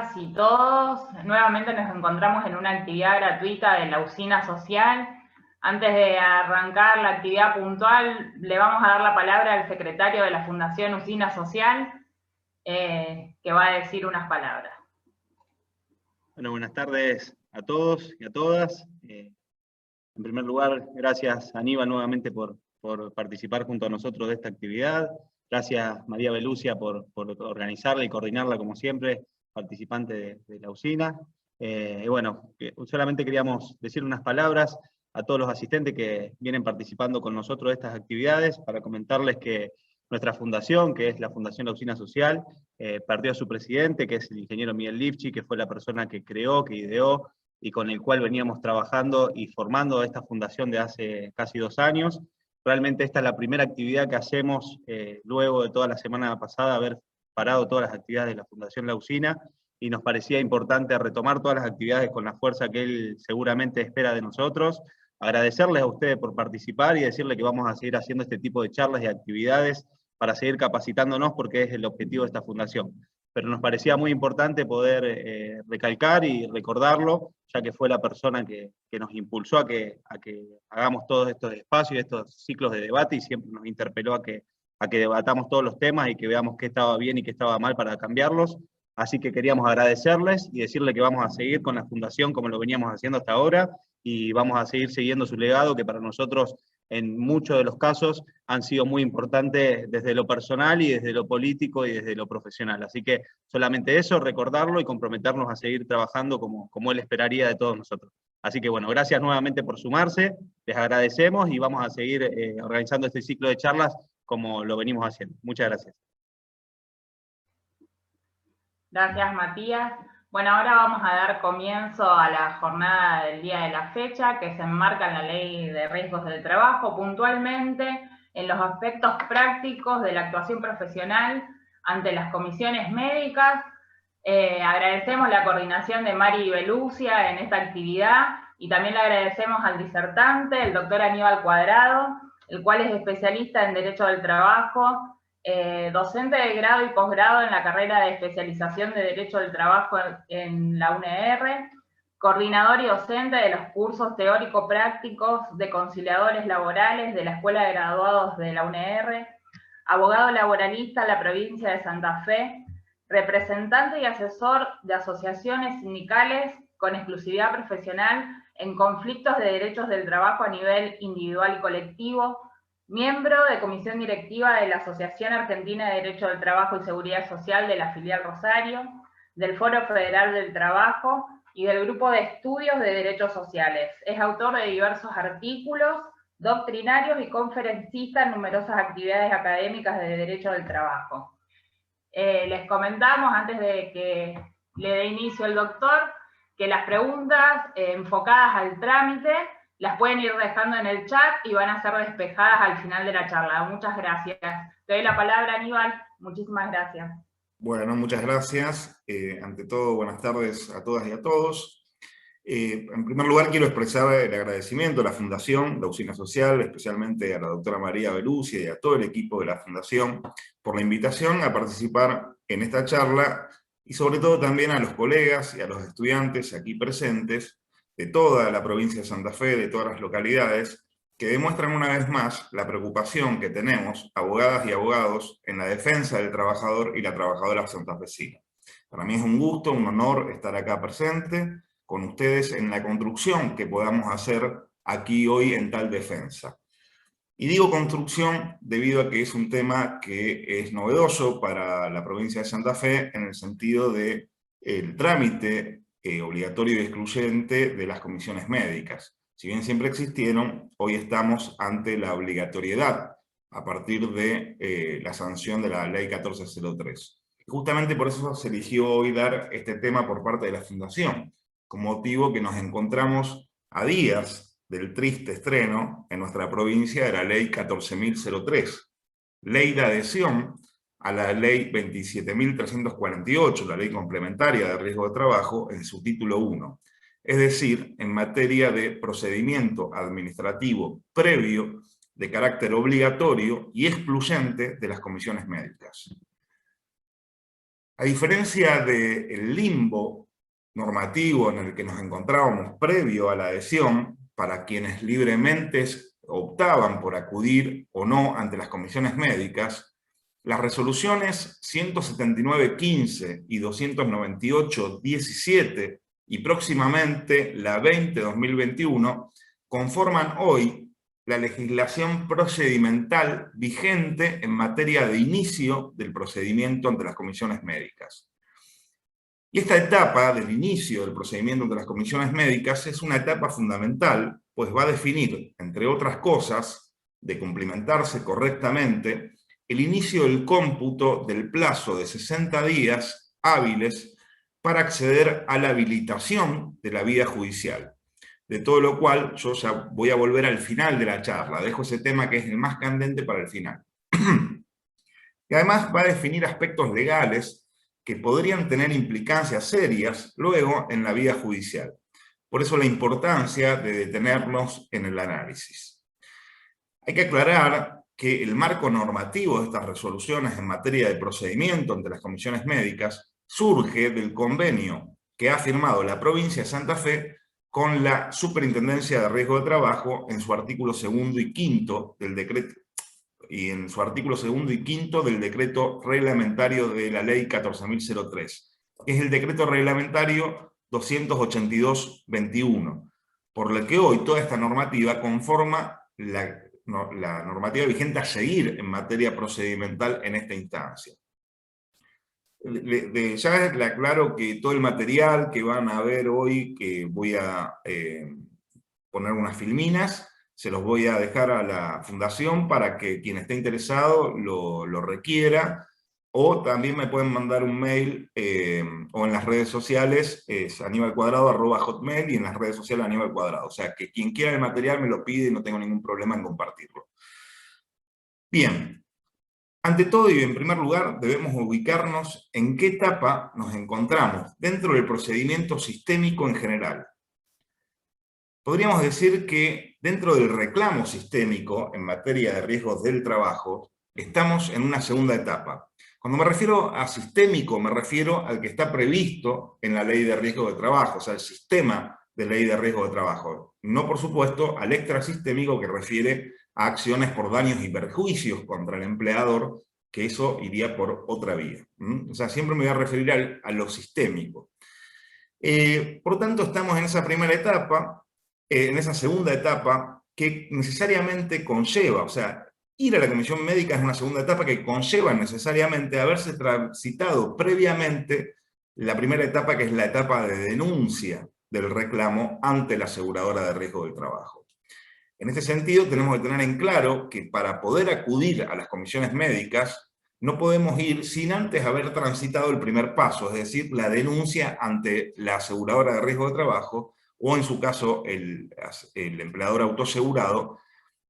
todas y todos. Nuevamente nos encontramos en una actividad gratuita de la Usina Social. Antes de arrancar la actividad puntual, le vamos a dar la palabra al secretario de la Fundación Usina Social, que va a decir unas palabras. Bueno, buenas tardes a todos y a todas. En primer lugar, gracias Aníbal nuevamente por participar junto a nosotros de esta actividad. Gracias María Belucia por organizarla y coordinarla como siempre, participante de la usina. Y bueno, solamente queríamos decir unas palabras a todos los asistentes que vienen participando con nosotros de estas actividades, para comentarles que nuestra fundación, que es la Fundación La Usina Social, perdió a su presidente, que es el ingeniero Miguel Lifchi, que fue la persona que creó, que ideó, y con el cual veníamos trabajando y formando esta fundación de hace casi 2 años. Realmente esta es la primera actividad que hacemos luego de toda la semana pasada haber parado todas las actividades de la Fundación La Usina, y nos parecía importante retomar todas las actividades con la fuerza que él seguramente espera de nosotros. Agradecerles a ustedes por participar y decirles que vamos a seguir haciendo este tipo de charlas y actividades para seguir capacitándonos, porque es el objetivo de esta fundación. Pero nos parecía muy importante poder recalcar y recordarlo, ya que fue la persona que nos impulsó a que hagamos todos estos espacios, estos ciclos de debate, y siempre nos interpeló a que debatamos todos los temas y que veamos qué estaba bien y qué estaba mal para cambiarlos. Así que queríamos agradecerles y decirles que vamos a seguir con la fundación como lo veníamos haciendo hasta ahora, y vamos a seguir siguiendo su legado, que para nosotros en muchos de los casos han sido muy importantes desde lo personal y desde lo político y desde lo profesional. Así que solamente eso, recordarlo y comprometernos a seguir trabajando como él esperaría de todos nosotros. Así que bueno, gracias nuevamente por sumarse, les agradecemos y vamos a seguir organizando este ciclo de charlas como lo venimos haciendo. Muchas gracias. Gracias, Matías. Bueno, ahora vamos a dar comienzo a la jornada del día de la fecha, que se enmarca en la Ley de Riesgos del Trabajo, puntualmente en los aspectos prácticos de la actuación profesional ante las comisiones médicas. Agradecemos la coordinación de Mari Belucia en esta actividad, y también le agradecemos al disertante, el doctor Aníbal Cuadrado, el cual es especialista en Derecho del Trabajo, docente de grado y posgrado en la carrera de especialización de Derecho del Trabajo en la UNR, coordinador y docente de los cursos teórico-prácticos de conciliadores laborales de la Escuela de Graduados de la UNR, abogado laboralista en la provincia de Santa Fe, representante y asesor de asociaciones sindicales con exclusividad profesional en conflictos de derechos del trabajo a nivel individual y colectivo, miembro de comisión directiva de la Asociación Argentina de Derecho del Trabajo y Seguridad Social de la filial Rosario, del Foro Federal del Trabajo y del Grupo de Estudios de Derechos Sociales. Es autor de diversos artículos doctrinarios y conferencista en numerosas actividades académicas de Derecho del Trabajo. Les comentamos, antes de que le dé inicio el doctor, que las preguntas enfocadas al trámite las pueden ir dejando en el chat y van a ser despejadas al final de la charla. Muchas gracias. Te doy la palabra, Aníbal. Muchísimas gracias. Bueno, muchas gracias. Ante todo, buenas tardes a todas y a todos. En primer lugar, quiero expresar el agradecimiento a la Fundación, la Usina Social, especialmente a la doctora María Belucia y a todo el equipo de la Fundación por la invitación a participar en esta charla, y sobre todo también a los colegas y a los estudiantes aquí presentes de toda la provincia de Santa Fe, de todas las localidades, que demuestran una vez más la preocupación que tenemos, abogadas y abogados, en la defensa del trabajador y la trabajadora santafesina. Para mí es un gusto, un honor estar acá presente con ustedes en la construcción que podamos hacer aquí hoy en tal defensa. Y digo construcción debido a que es un tema que es novedoso para la provincia de Santa Fe, en el sentido de el trámite obligatorio y excluyente de las comisiones médicas. Si bien siempre existieron, hoy estamos ante la obligatoriedad a partir de la sanción de la Ley 1403. Y justamente por eso se eligió hoy dar este tema por parte de la Fundación, con motivo que nos encontramos a días del triste estreno en nuestra provincia de la Ley 14.003, ley de adhesión a la Ley 27.348, la ley complementaria de riesgo de trabajo, en su título 1, es decir, en materia de procedimiento administrativo previo de carácter obligatorio y excluyente de las comisiones médicas. A diferencia del limbo normativo en el que nos encontrábamos previo a la adhesión, para quienes libremente optaban por acudir o no ante las comisiones médicas, las resoluciones 179.15 y 298.17 y próximamente la 20/2021 conforman hoy la legislación procedimental vigente en materia de inicio del procedimiento ante las comisiones médicas. Y esta etapa del inicio del procedimiento ante las comisiones médicas es una etapa fundamental, pues va a definir, entre otras cosas, de cumplimentarse correctamente, el inicio del cómputo del plazo de 60 días hábiles para acceder a la habilitación de la vía judicial. De todo lo cual yo ya voy a volver al final de la charla, dejo ese tema que es el más candente para el final. Y además va a definir aspectos legales que podrían tener implicancias serias luego en la vía judicial. Por eso la importancia de detenernos en el análisis. Hay que aclarar que el marco normativo de estas resoluciones en materia de procedimiento ante las comisiones médicas surge del convenio que ha firmado la provincia de Santa Fe con la Superintendencia de Riesgo de Trabajo en su artículo 2 y 5 del decreto, del decreto reglamentario de la ley 14.003, que es el decreto reglamentario 282/21, por lo que hoy toda esta normativa conforma la normativa vigente a seguir en materia procedimental en esta instancia. Ya le aclaro que todo el material que van a ver hoy, que voy a poner unas filminas, se los voy a dejar a la fundación para que quien esté interesado lo requiera, o también me pueden mandar un mail o en las redes sociales, es anibalcuadrado@hotmail, y en las redes sociales Aníbal Cuadrado. O sea que quien quiera el material me lo pide y no tengo ningún problema en compartirlo. Bien. Ante todo y en primer lugar debemos ubicarnos en qué etapa nos encontramos dentro del procedimiento sistémico en general. Podríamos decir que dentro del reclamo sistémico en materia de riesgos del trabajo estamos en una segunda etapa. Cuando me refiero a sistémico me refiero al que está previsto en la Ley de Riesgo de Trabajo, o sea, el sistema de Ley de Riesgo de Trabajo. No, por supuesto, al extrasistémico que refiere a acciones por daños y perjuicios contra el empleador, que eso iría por otra vía. O sea, siempre me voy a referir a lo sistémico. Por tanto, estamos en esa primera etapa, en esa segunda etapa, que necesariamente conlleva, o sea, ir a la comisión médica es una segunda etapa que conlleva necesariamente haberse transitado previamente la primera etapa, que es la etapa de denuncia del reclamo ante la aseguradora de riesgo del trabajo. En este sentido, tenemos que tener en claro que para poder acudir a las comisiones médicas, no podemos ir sin antes haber transitado el primer paso, es decir, la denuncia ante la aseguradora de riesgo de trabajo, o en su caso, el empleador autoasegurado,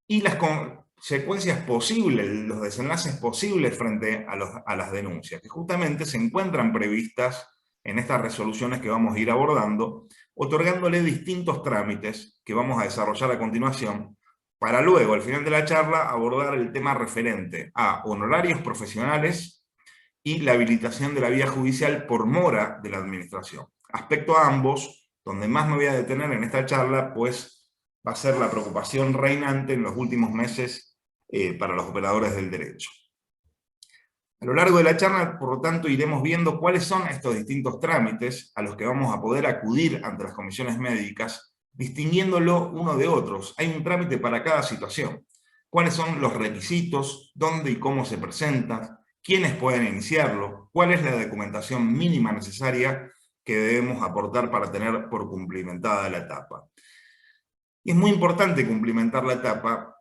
y las consecuencias posibles, los desenlaces posibles frente a las denuncias, que justamente se encuentran previstas en estas resoluciones que vamos a ir abordando, otorgándole distintos trámites que vamos a desarrollar a continuación, para luego, al final de la charla, abordar el tema referente a honorarios profesionales y la habilitación de la vía judicial por mora de la administración. Aspecto a ambos, donde más me voy a detener en esta charla, pues va a ser la preocupación reinante en los últimos meses para los operadores del derecho. A lo largo de la charla, por lo tanto, iremos viendo cuáles son estos distintos trámites a los que vamos a poder acudir ante las comisiones médicas, distinguiéndolo uno de otros. Hay un trámite para cada situación. ¿Cuáles son los requisitos? ¿Dónde y cómo se presentan? ¿Quiénes pueden iniciarlo? ¿Cuál es la documentación mínima necesaria que debemos aportar para tener por cumplimentada la etapa? Y es muy importante cumplimentar la etapa,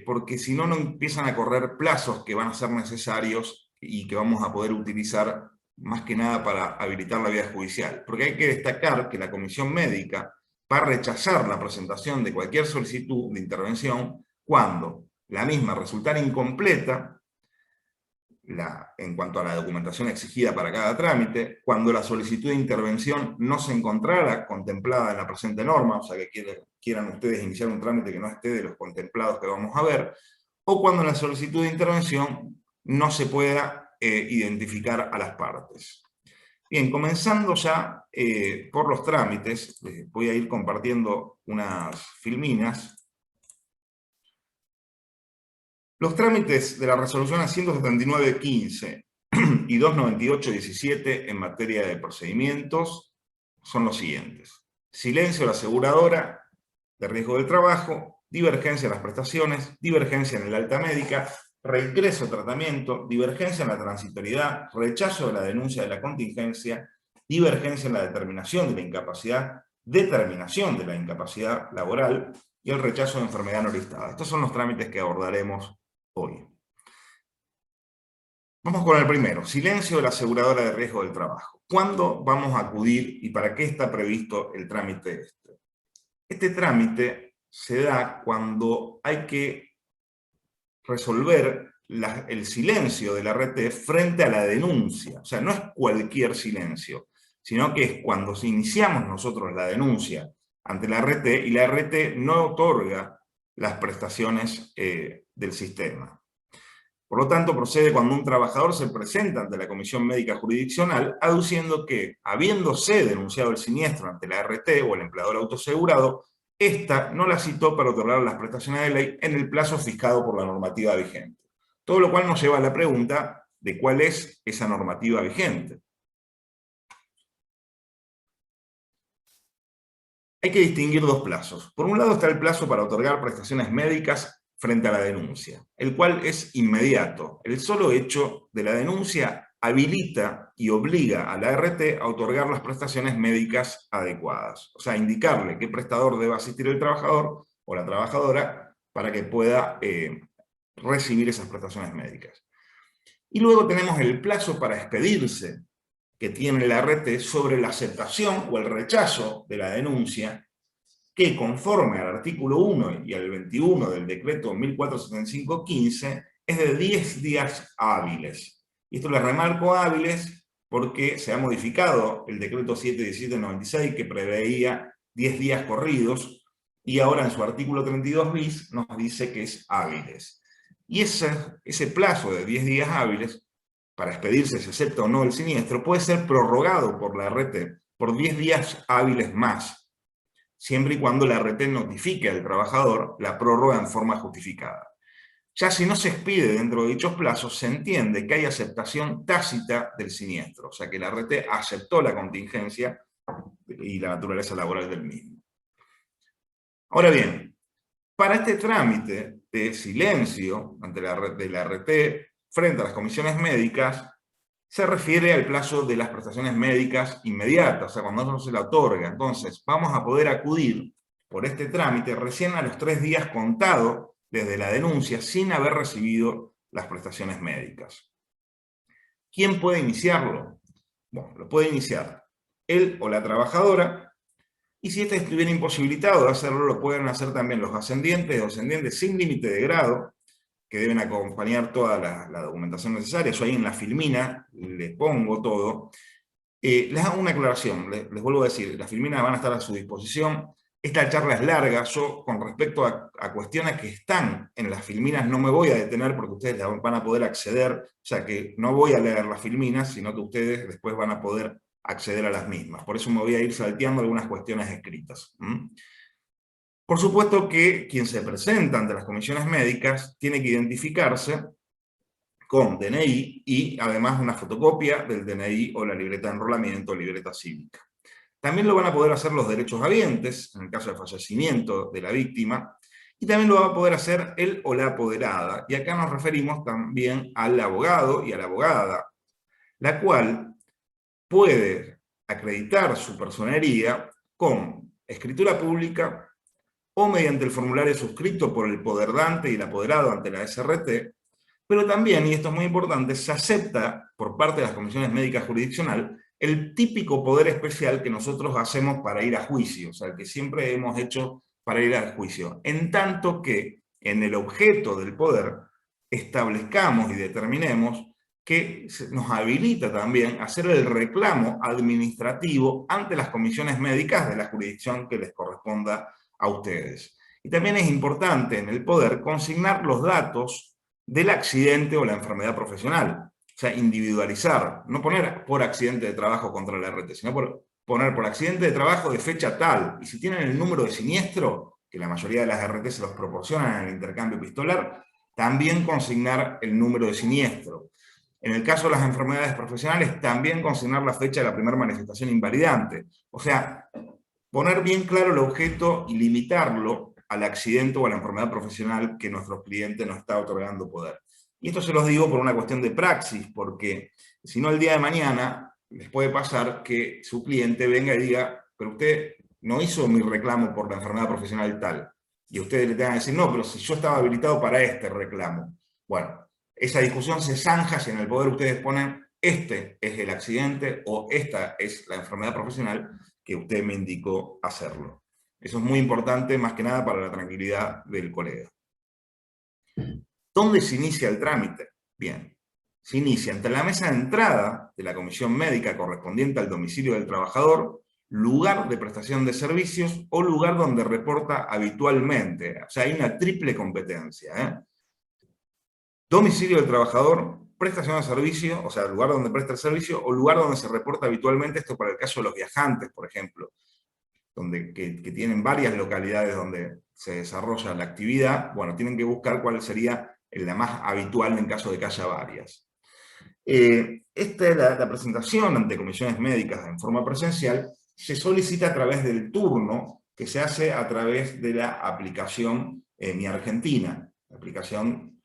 porque si no, no empiezan a correr plazos que van a ser necesarios y que vamos a poder utilizar más que nada para habilitar la vía judicial. Porque hay que destacar que la comisión médica va a rechazar la presentación de cualquier solicitud de intervención cuando la misma resultara incompleta en cuanto a la documentación exigida para cada trámite, cuando la solicitud de intervención no se encontrara contemplada en la presente norma, o sea que quieran ustedes iniciar un trámite que no esté de los contemplados que vamos a ver, o cuando la solicitud de intervención no se pueda identificar a las partes. Bien, comenzando ya por los trámites, voy a ir compartiendo unas filminas. Los trámites de la resolución 179.15 y 298.17 en materia de procedimientos son los siguientes: silencio a la aseguradora de riesgo del trabajo, divergencia en las prestaciones, divergencia en el alta médica, reingreso a tratamiento, divergencia en la transitoriedad, rechazo de la denuncia de la contingencia, divergencia en la determinación de la incapacidad, determinación de la incapacidad laboral y el rechazo de enfermedad no listada. Estos son los trámites que abordaremos hoy. Vamos con el primero: silencio de la aseguradora de riesgo del trabajo. ¿Cuándo vamos a acudir y para qué está previsto el trámite este? Este trámite se da cuando hay que resolver el silencio del RT frente a la denuncia. O sea, no es cualquier silencio, sino que es cuando iniciamos nosotros la denuncia ante la RT y la RT no otorga las prestaciones del sistema. Por lo tanto, procede cuando un trabajador se presenta ante la Comisión Médica Jurisdiccional aduciendo que, habiéndose denunciado el siniestro ante la RT o el empleador autoasegurado, esta no la citó para otorgar las prestaciones de ley en el plazo fijado por la normativa vigente. Todo lo cual nos lleva a la pregunta de cuál es esa normativa vigente. Hay que distinguir dos plazos. Por un lado está el plazo para otorgar prestaciones médicas frente a la denuncia, el cual es inmediato. El solo hecho de la denuncia habilita y obliga a la RT a otorgar las prestaciones médicas adecuadas. O sea, indicarle qué prestador debe asistir el trabajador o la trabajadora para que pueda recibir esas prestaciones médicas. Y luego tenemos el plazo para expedirse que tiene la RT sobre la aceptación o el rechazo de la denuncia, que conforme al artículo 1 y al 21 del decreto 1475/15 es de 10 días hábiles. Y esto le remarco hábiles porque se ha modificado el decreto 717/96 que preveía 10 días corridos y ahora en su artículo 32 bis nos dice que es hábiles. Y ese plazo de 10 días hábiles para expedirse si acepta o no el siniestro puede ser prorrogado por la RT por 10 días hábiles más, siempre y cuando la RT notifique al trabajador la prórroga en forma justificada. Ya si no se expide dentro de dichos plazos, se entiende que hay aceptación tácita del siniestro, o sea que la RT aceptó la contingencia y la naturaleza laboral del mismo. Ahora bien, para este trámite de silencio ante la RT frente a las comisiones médicas, se refiere al plazo de las prestaciones médicas inmediatas, o sea, cuando no se la otorga. Entonces, vamos a poder acudir por este trámite recién a los 3 días contados desde la denuncia sin haber recibido las prestaciones médicas. ¿Quién puede iniciarlo? Bueno, lo puede iniciar él o la trabajadora, y si éste estuviera imposibilitado de hacerlo, lo pueden hacer también los ascendientes o descendientes sin límite de grado, que deben acompañar toda la documentación necesaria. Yo ahí en la filmina le pongo todo. Les hago una aclaración, les vuelvo a decir, las filminas van a estar a su disposición. Esta charla es larga, yo con respecto a cuestiones que están en las filminas no me voy a detener porque ustedes van a poder acceder, o sea que no voy a leer las filminas, sino que ustedes después van a poder acceder a las mismas. Por eso me voy a ir salteando algunas cuestiones escritas. Por supuesto que quien se presenta ante las comisiones médicas tiene que identificarse con DNI y además una fotocopia del DNI o la libreta de enrolamiento o libreta cívica. También lo van a poder hacer los derechos habientes, en el caso de fallecimiento de la víctima, y también lo va a poder hacer él o la apoderada. Y acá nos referimos también al abogado y a la abogada, la cual puede acreditar su personería con escritura pública o mediante el formulario suscrito por el poderdante y el apoderado ante la SRT, pero también, y esto es muy importante, se acepta por parte de las comisiones médicas jurisdiccional el típico poder especial que nosotros hacemos para ir a juicio, o sea, el que siempre hemos hecho para ir al juicio, en tanto que en el objeto del poder establezcamos y determinemos que nos habilita también a hacer el reclamo administrativo ante las comisiones médicas de la jurisdicción que les corresponda a ustedes. Y también es importante en el poder consignar los datos del accidente o la enfermedad profesional. O sea, individualizar, no poner por accidente de trabajo contra la RT, sino poner por accidente de trabajo de fecha tal. Y si tienen el número de siniestro, que la mayoría de las RT se los proporcionan en el intercambio epistolar, también consignar el número de siniestro. En el caso de las enfermedades profesionales, también consignar la fecha de la primera manifestación invalidante. O sea, poner bien claro el objeto y limitarlo al accidente o a la enfermedad profesional que nuestro cliente nos está otorgando poder. Y esto se los digo por una cuestión de praxis, porque si no el día de mañana les puede pasar que su cliente venga y diga, pero usted no hizo mi reclamo por la enfermedad profesional tal. Y ustedes le tengan que decir, no, pero si yo estaba habilitado para este reclamo. Bueno, esa discusión se zanja si en el poder ustedes ponen, este es el accidente o esta es la enfermedad profesional que usted me indicó hacerlo. Eso es muy importante, más que nada para la tranquilidad del colega. ¿Dónde se inicia el trámite? Bien, se inicia ante la mesa de entrada de la comisión médica correspondiente al domicilio del trabajador, lugar de prestación de servicios o lugar donde reporta habitualmente. O sea, hay una triple competencia, ¿eh? Domicilio del trabajador, prestación de servicio, o sea, lugar donde presta el servicio, o lugar donde se reporta habitualmente, esto para el caso de los viajantes, por ejemplo, que tienen varias localidades donde se desarrolla la actividad, bueno, tienen que buscar cuál sería la más habitual en caso de que haya varias. Esta es la presentación ante comisiones médicas en forma presencial, se solicita a través del turno que se hace a través de la aplicación Mi Argentina. La aplicación,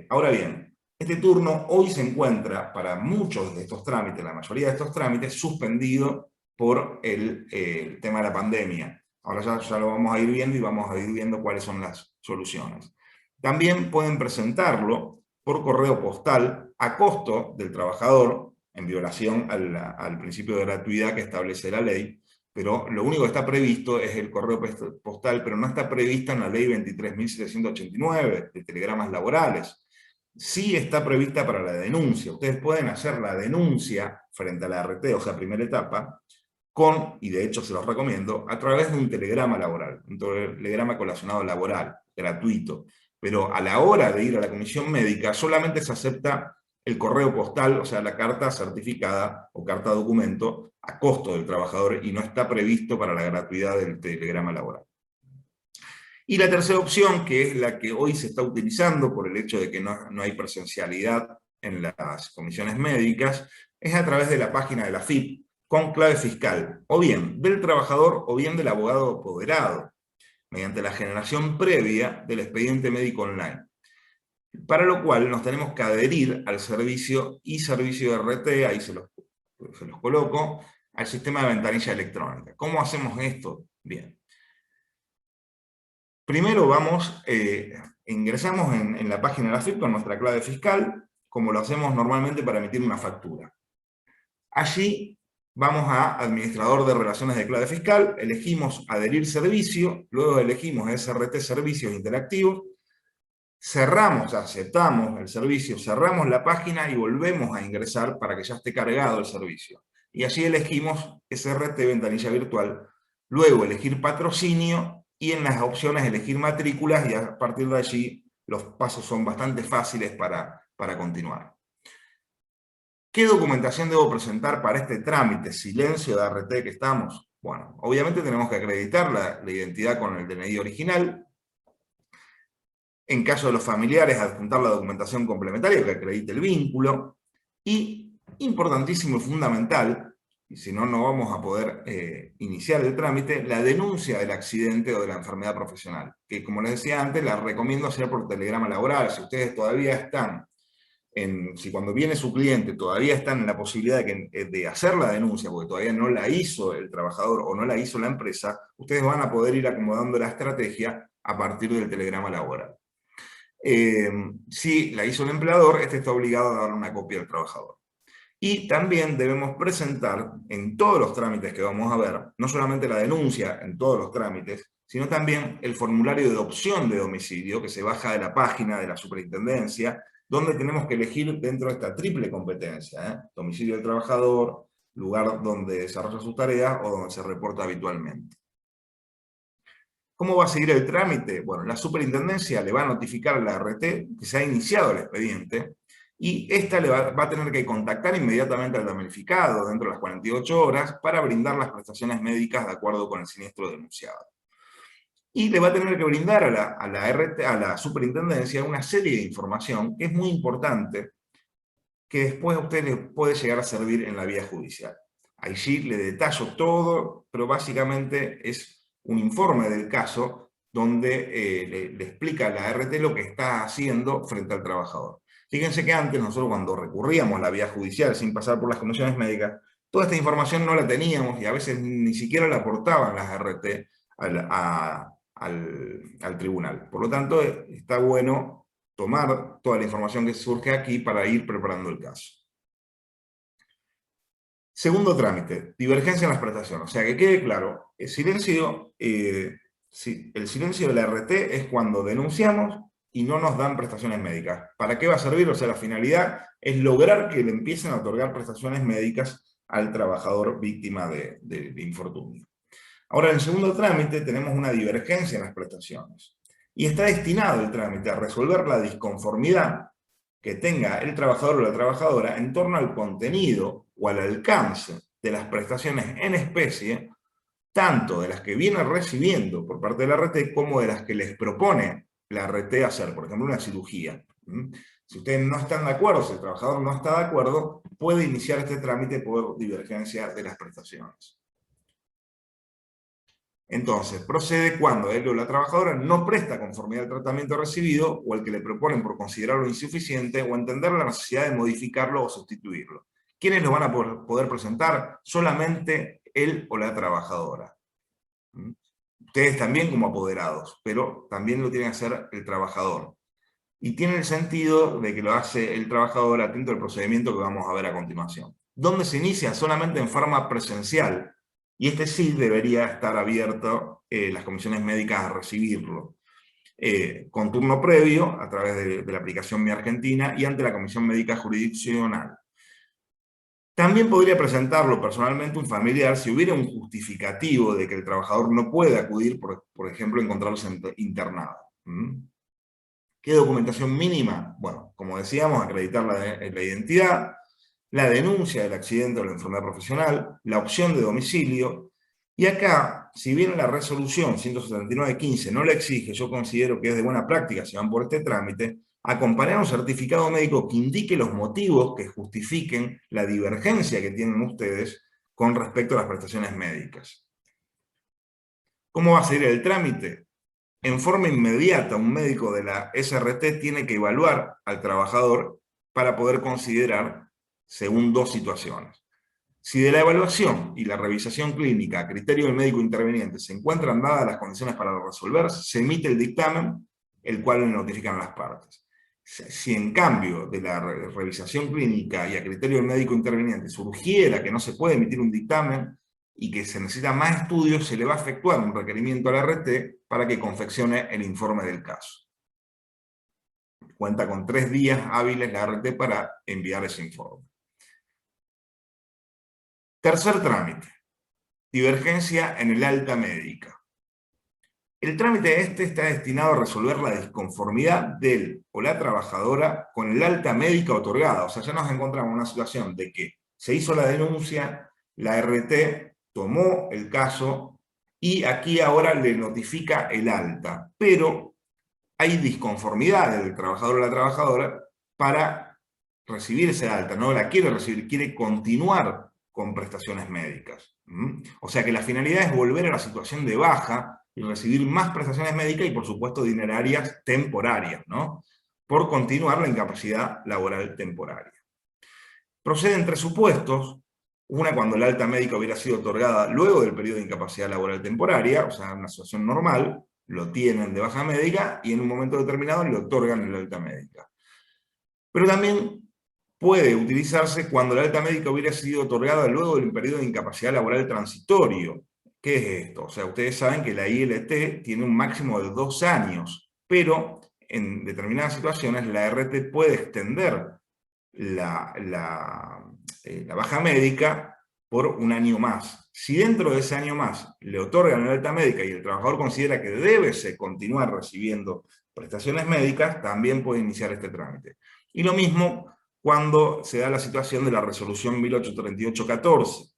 ahora bien, este turno hoy se encuentra para muchos de estos trámites, la mayoría de estos trámites, suspendido por el tema de la pandemia. Ahora ya lo vamos a ir viendo y vamos a ir viendo cuáles son las soluciones. También pueden presentarlo por correo postal a costo del trabajador, en violación al principio de gratuidad que establece la ley, pero lo único que está previsto es el correo postal, pero no está prevista en la ley 23.789 de telegramas laborales. Sí está prevista para la denuncia. Ustedes pueden hacer la denuncia frente a la RT, o sea, primera etapa, y de hecho se los recomiendo, a través de un telegrama laboral, un telegrama colacionado laboral, gratuito. Pero a la hora de ir a la comisión médica solamente se acepta el correo postal, o sea, la carta certificada o carta documento a costo del trabajador y no está previsto para la gratuidad del telegrama laboral. Y la tercera opción, que es la que hoy se está utilizando por el hecho de que no hay presencialidad en las comisiones médicas, es a través de la página de la AFIP con clave fiscal, o bien del trabajador o bien del abogado apoderado, mediante la generación previa del expediente médico online. Para lo cual nos tenemos que adherir al servicio y servicio de RT, ahí se los coloco, al sistema de ventanilla electrónica. ¿Cómo hacemos esto? Bien. Primero ingresamos en la página de la AFIP con nuestra clave fiscal, como lo hacemos normalmente para emitir una factura. Allí vamos a Administrador de Relaciones de Clave Fiscal, elegimos Adherir Servicio, luego elegimos SRT Servicios Interactivos, cerramos, aceptamos el servicio, cerramos la página y volvemos a ingresar para que ya esté cargado el servicio. Y allí elegimos SRT Ventanilla Virtual, luego elegir Patrocinio y en las opciones elegir Matrículas y a partir de allí los pasos son bastante fáciles para continuar. ¿Qué documentación debo presentar para este trámite, silencio de RT que estamos? Bueno, obviamente tenemos que acreditar la identidad con el DNI original. En caso de los familiares, adjuntar la documentación complementaria que acredite el vínculo. Y, importantísimo y fundamental, y si no, no vamos a poder iniciar el trámite, la denuncia del accidente o de la enfermedad profesional. Que, como les decía antes, la recomiendo hacer por telegrama laboral. Si ustedes todavía están si cuando viene su cliente todavía están en la posibilidad de hacer la denuncia, porque todavía no la hizo el trabajador o no la hizo la empresa, ustedes van a poder ir acomodando la estrategia a partir del telegrama laboral. Si la hizo el empleador, este está obligado a dar una copia al trabajador. Y también debemos presentar en todos los trámites que vamos a ver, no solamente la denuncia en todos los trámites, sino también el formulario de opción de domicilio que se baja de la página de la superintendencia, donde tenemos que elegir dentro de esta triple competencia, domicilio del trabajador, lugar donde desarrolla sus tareas o donde se reporta habitualmente. ¿Cómo va a seguir el trámite? Bueno, la superintendencia le va a notificar a la RT que se ha iniciado el expediente y esta va a tener que contactar inmediatamente al damnificado dentro de las 48 horas para brindar las prestaciones médicas de acuerdo con el siniestro denunciado. Y le va a tener que brindar a la superintendencia una serie de información que es muy importante, que después a usted le puede llegar a servir en la vía judicial. Ahí sí le detallo todo, pero básicamente es un informe del caso donde le explica a la ART lo que está haciendo frente al trabajador. Fíjense que antes nosotros cuando recurríamos a la vía judicial sin pasar por las comisiones médicas, toda esta información no la teníamos y a veces ni siquiera la aportaban las ART al tribunal. Por lo tanto, está bueno tomar toda la información que surge aquí para ir preparando el caso. Segundo trámite, divergencia en las prestaciones. O sea, que quede claro, el silencio de la RT es cuando denunciamos y no nos dan prestaciones médicas. ¿Para qué va a servir? O sea, la finalidad es lograr que le empiecen a otorgar prestaciones médicas al trabajador víctima de infortunio. Ahora, en el segundo trámite tenemos una divergencia en las prestaciones. Y está destinado el trámite a resolver la disconformidad que tenga el trabajador o la trabajadora en torno al contenido o al alcance de las prestaciones en especie, tanto de las que viene recibiendo por parte de la RT como de las que les propone la RT hacer, por ejemplo, una cirugía. Si ustedes no están de acuerdo, si el trabajador no está de acuerdo, puede iniciar este trámite por divergencia de las prestaciones. Entonces, procede cuando él o la trabajadora no presta conformidad al tratamiento recibido o al que le proponen por considerarlo insuficiente o entender la necesidad de modificarlo o sustituirlo. ¿Quiénes lo van a poder presentar? Solamente él o la trabajadora. Ustedes también como apoderados, pero también lo tiene que hacer el trabajador. Y tiene el sentido de que lo hace el trabajador atento al procedimiento que vamos a ver a continuación. ¿Dónde se inicia? Solamente en forma presencial. Y este sí debería estar abierto las comisiones médicas a recibirlo. Con turno previo, a través de la aplicación Mi Argentina, y ante la Comisión Médica Jurisdiccional. También podría presentarlo personalmente un familiar si hubiera un justificativo de que el trabajador no puede acudir, por ejemplo, encontrarse internado. ¿Qué documentación mínima? Bueno, como decíamos, acreditar la identidad, la denuncia del accidente o la enfermedad profesional, la opción de domicilio, y acá, si bien la resolución 179.15 no la exige, yo considero que es de buena práctica, si van por este trámite, acompañar un certificado médico que indique los motivos que justifiquen la divergencia que tienen ustedes con respecto a las prestaciones médicas. ¿Cómo va a seguir el trámite? En forma inmediata, un médico de la SRT tiene que evaluar al trabajador para poder considerar según dos situaciones. Si de la evaluación y la revisación clínica a criterio del médico interveniente se encuentran dadas las condiciones para resolver, se emite el dictamen, el cual le notifican a las partes. Si en cambio de la revisación clínica y a criterio del médico interveniente surgiera que no se puede emitir un dictamen y que se necesita más estudios, se le va a efectuar un requerimiento a la RT para que confeccione el informe del caso. Cuenta con 3 días hábiles la RT para enviar ese informe. Tercer trámite, divergencia en el alta médica. El trámite está destinado a resolver la disconformidad del o la trabajadora con el alta médica otorgada. O sea, ya nos encontramos en una situación de que se hizo la denuncia, la RT tomó el caso y aquí ahora le notifica el alta. Pero hay disconformidad del trabajador o la trabajadora para recibir ese alta. No la quiere recibir, quiere continuar con prestaciones médicas. O sea que la finalidad es volver a la situación de baja y recibir más prestaciones médicas y por supuesto dinerarias temporarias, ¿no? Por continuar la incapacidad laboral temporaria. Proceden 3 supuestos. Una cuando el alta médica hubiera sido otorgada luego del periodo de incapacidad laboral temporaria, o sea, una situación normal, lo tienen de baja médica y en un momento determinado le otorgan el alta médica. Pero también puede utilizarse cuando la alta médica hubiera sido otorgada luego del periodo de incapacidad laboral transitorio. ¿Qué es esto? O sea, ustedes saben que la ILT tiene un máximo de 2 años, pero en determinadas situaciones la RT puede extender la baja médica por 1 año más. Si dentro de ese año más le otorgan la alta médica y el trabajador considera que debe continuar recibiendo prestaciones médicas, también puede iniciar este trámite. Y lo mismo cuando se da la situación de la resolución 1838-14.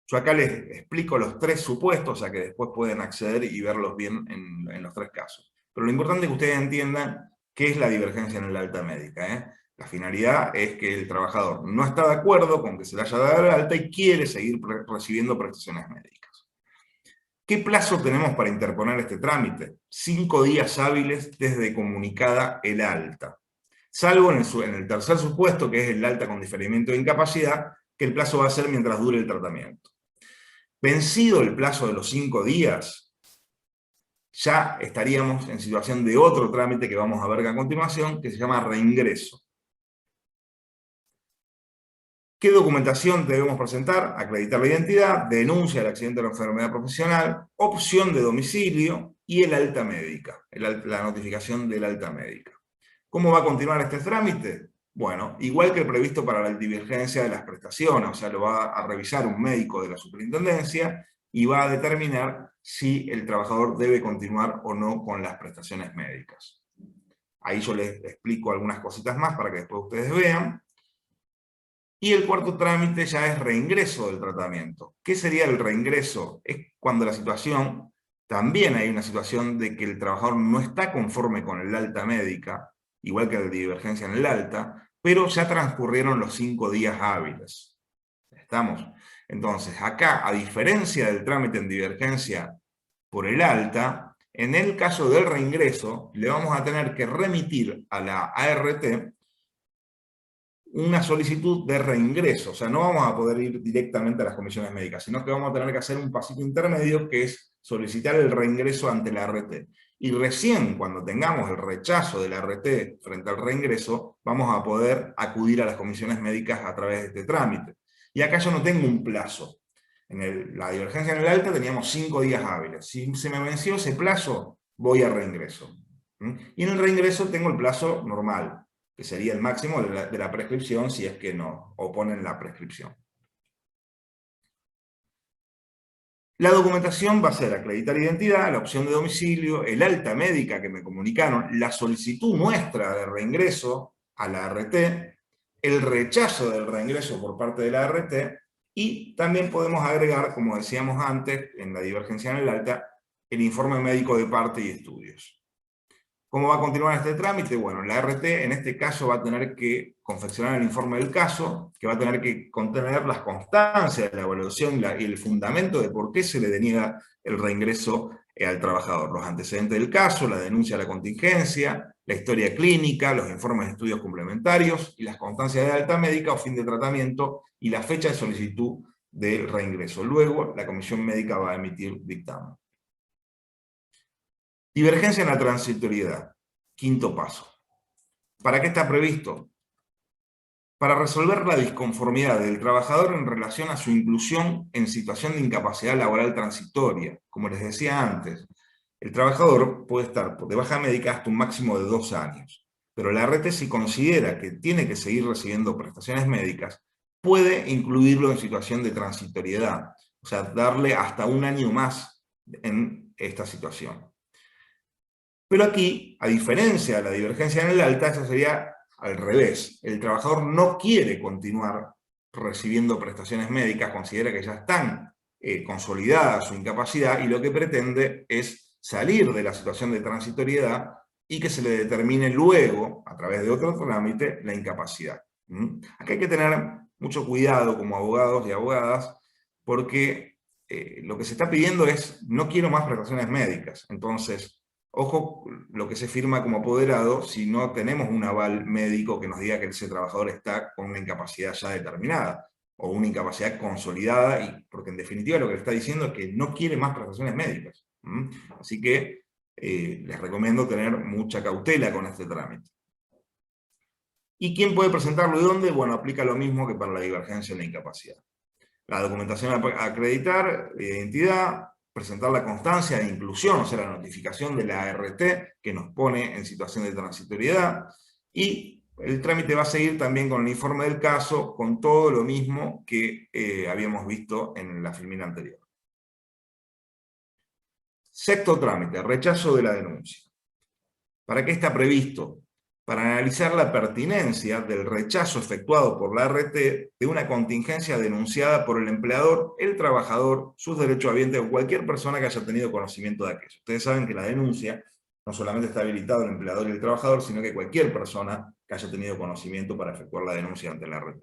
Yo acá les explico los 3 supuestos, o sea que después pueden acceder y verlos bien en los 3 casos. Pero lo importante es que ustedes entiendan qué es la divergencia en el alta médica. La finalidad es que el trabajador no está de acuerdo con que se le haya dado el alta y quiere seguir recibiendo prestaciones médicas. ¿Qué plazo tenemos para interponer este trámite? 5 días hábiles desde comunicada el alta. Salvo en el tercer supuesto, que es el alta con diferimiento de incapacidad, que el plazo va a ser mientras dure el tratamiento. Vencido el plazo de los 5 días, ya estaríamos en situación de otro trámite que vamos a ver a continuación, que se llama reingreso. ¿Qué documentación debemos presentar? Acreditar la identidad, denuncia del accidente o la enfermedad profesional, opción de domicilio y el alta médica, la notificación del alta médica. ¿Cómo va a continuar este trámite? Bueno, igual que el previsto para la divergencia de las prestaciones, o sea, lo va a revisar un médico de la superintendencia y va a determinar si el trabajador debe continuar o no con las prestaciones médicas. Ahí yo les explico algunas cositas más para que después ustedes vean. Y el cuarto trámite ya es reingreso del tratamiento. ¿Qué sería el reingreso? Es cuando la situación, también hay una situación de que el trabajador no está conforme con el alta médica, igual que la divergencia en el alta, pero ya transcurrieron los 5 días hábiles. ¿Estamos? Entonces, acá, a diferencia del trámite en divergencia por el alta, en el caso del reingreso, le vamos a tener que remitir a la ART una solicitud de reingreso. O sea, no vamos a poder ir directamente a las comisiones médicas, sino que vamos a tener que hacer un pasito intermedio, que es solicitar el reingreso ante la ART. Y recién cuando tengamos el rechazo de la ART frente al reingreso, vamos a poder acudir a las comisiones médicas a través de este trámite. Y acá yo no tengo un plazo. En la divergencia en el alta teníamos 5 días hábiles. Si se me venció ese plazo, voy a reingreso. Y en el reingreso tengo el plazo normal, que sería el máximo de la prescripción si es que no oponen la prescripción. La documentación va a ser acreditar identidad, la opción de domicilio, el alta médica que me comunicaron, la solicitud nuestra de reingreso a la ART, el rechazo del reingreso por parte de la ART, y también podemos agregar, como decíamos antes, en la divergencia en el alta, el informe médico de parte y estudios. ¿Cómo va a continuar este trámite? Bueno, la ART en este caso va a tener que confeccionar el informe del caso, que va a tener que contener las constancias de la evaluación y el fundamento de por qué se le deniega el reingreso al trabajador. Los antecedentes del caso, la denuncia de la contingencia, la historia clínica, los informes de estudios complementarios y las constancias de alta médica o fin de tratamiento y la fecha de solicitud del reingreso. Luego, la comisión médica va a emitir dictamen. Divergencia en la transitoriedad. Quinto paso. ¿Para qué está previsto? Para resolver la disconformidad del trabajador en relación a su inclusión en situación de incapacidad laboral transitoria. Como les decía antes, el trabajador puede estar de baja médica hasta un máximo de 2 años, pero la ART, si considera que tiene que seguir recibiendo prestaciones médicas, puede incluirlo en situación de transitoriedad, o sea, darle hasta 1 año más en esta situación. Pero aquí, a diferencia de la divergencia en el alta, eso sería al revés. El trabajador no quiere continuar recibiendo prestaciones médicas, considera que ya están consolidadas su incapacidad y lo que pretende es salir de la situación de transitoriedad y que se le determine luego, a través de otro trámite, la incapacidad. Acá hay que tener mucho cuidado como abogados y abogadas, porque lo que se está pidiendo es, no quiero más prestaciones médicas. Entonces, ojo lo que se firma como apoderado si no tenemos un aval médico que nos diga que ese trabajador está con una incapacidad ya determinada, o una incapacidad consolidada, porque en definitiva lo que le está diciendo es que no quiere más prestaciones médicas. Así que les recomiendo tener mucha cautela con este trámite. ¿Y quién puede presentarlo y dónde? Bueno, aplica lo mismo que para la divergencia en la incapacidad. La documentación a acreditar, la identidad, presentar la constancia de inclusión, o sea, la notificación de la ART que nos pone en situación de transitoriedad, y el trámite va a seguir también con el informe del caso, con todo lo mismo que habíamos visto en la filmina anterior. Sexto trámite, rechazo de la denuncia. ¿Para qué está previsto? para analizar la pertinencia del rechazo efectuado por la ART de una contingencia denunciada por el empleador, el trabajador, sus derechohabientes o cualquier persona que haya tenido conocimiento de aquello. Ustedes saben que la denuncia no solamente está habilitado el empleador y el trabajador, sino que cualquier persona que haya tenido conocimiento para efectuar la denuncia ante la ART.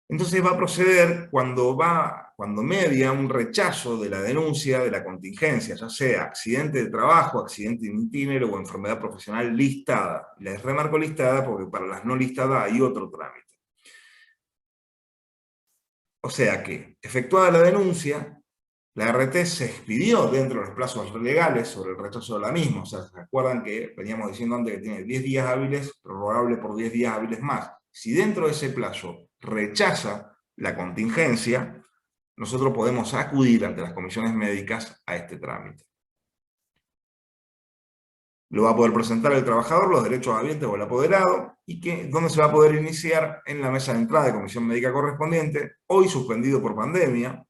Entonces va a proceder cuando media un rechazo de la denuncia de la contingencia, ya sea accidente de trabajo, accidente in itinere o enfermedad profesional listada. Les remarco listada porque para las no listadas hay otro trámite. O sea que, efectuada la denuncia, la ART se expidió dentro de los plazos legales sobre el rechazo de la misma. O sea, ¿se acuerdan que veníamos diciendo antes que tiene 10 días hábiles, prorrogable por 10 días hábiles más? Si dentro de ese plazo rechaza la contingencia, nosotros podemos acudir ante las comisiones médicas a este trámite. Lo va a poder presentar el trabajador, los derechohabientes o el apoderado, y donde se va a poder iniciar en la mesa de entrada de comisión médica correspondiente, hoy suspendido por pandemia,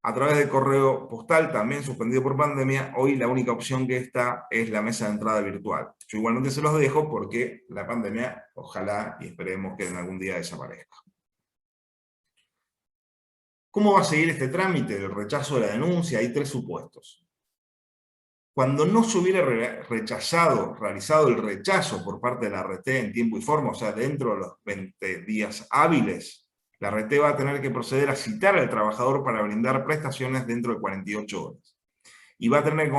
a través del correo postal también suspendido por pandemia. Hoy la única opción que está es la mesa de entrada virtual. Yo igualmente se los dejo porque la pandemia, ojalá y esperemos que en algún día desaparezca. ¿Cómo va a seguir este trámite del rechazo de la denuncia? Hay 3 supuestos. Cuando no se hubiera realizado el rechazo por parte de la ART en tiempo y forma, o sea, dentro de los 20 días hábiles, la ART va a tener que proceder a citar al trabajador para brindar prestaciones dentro de 48 horas. Y va a tener que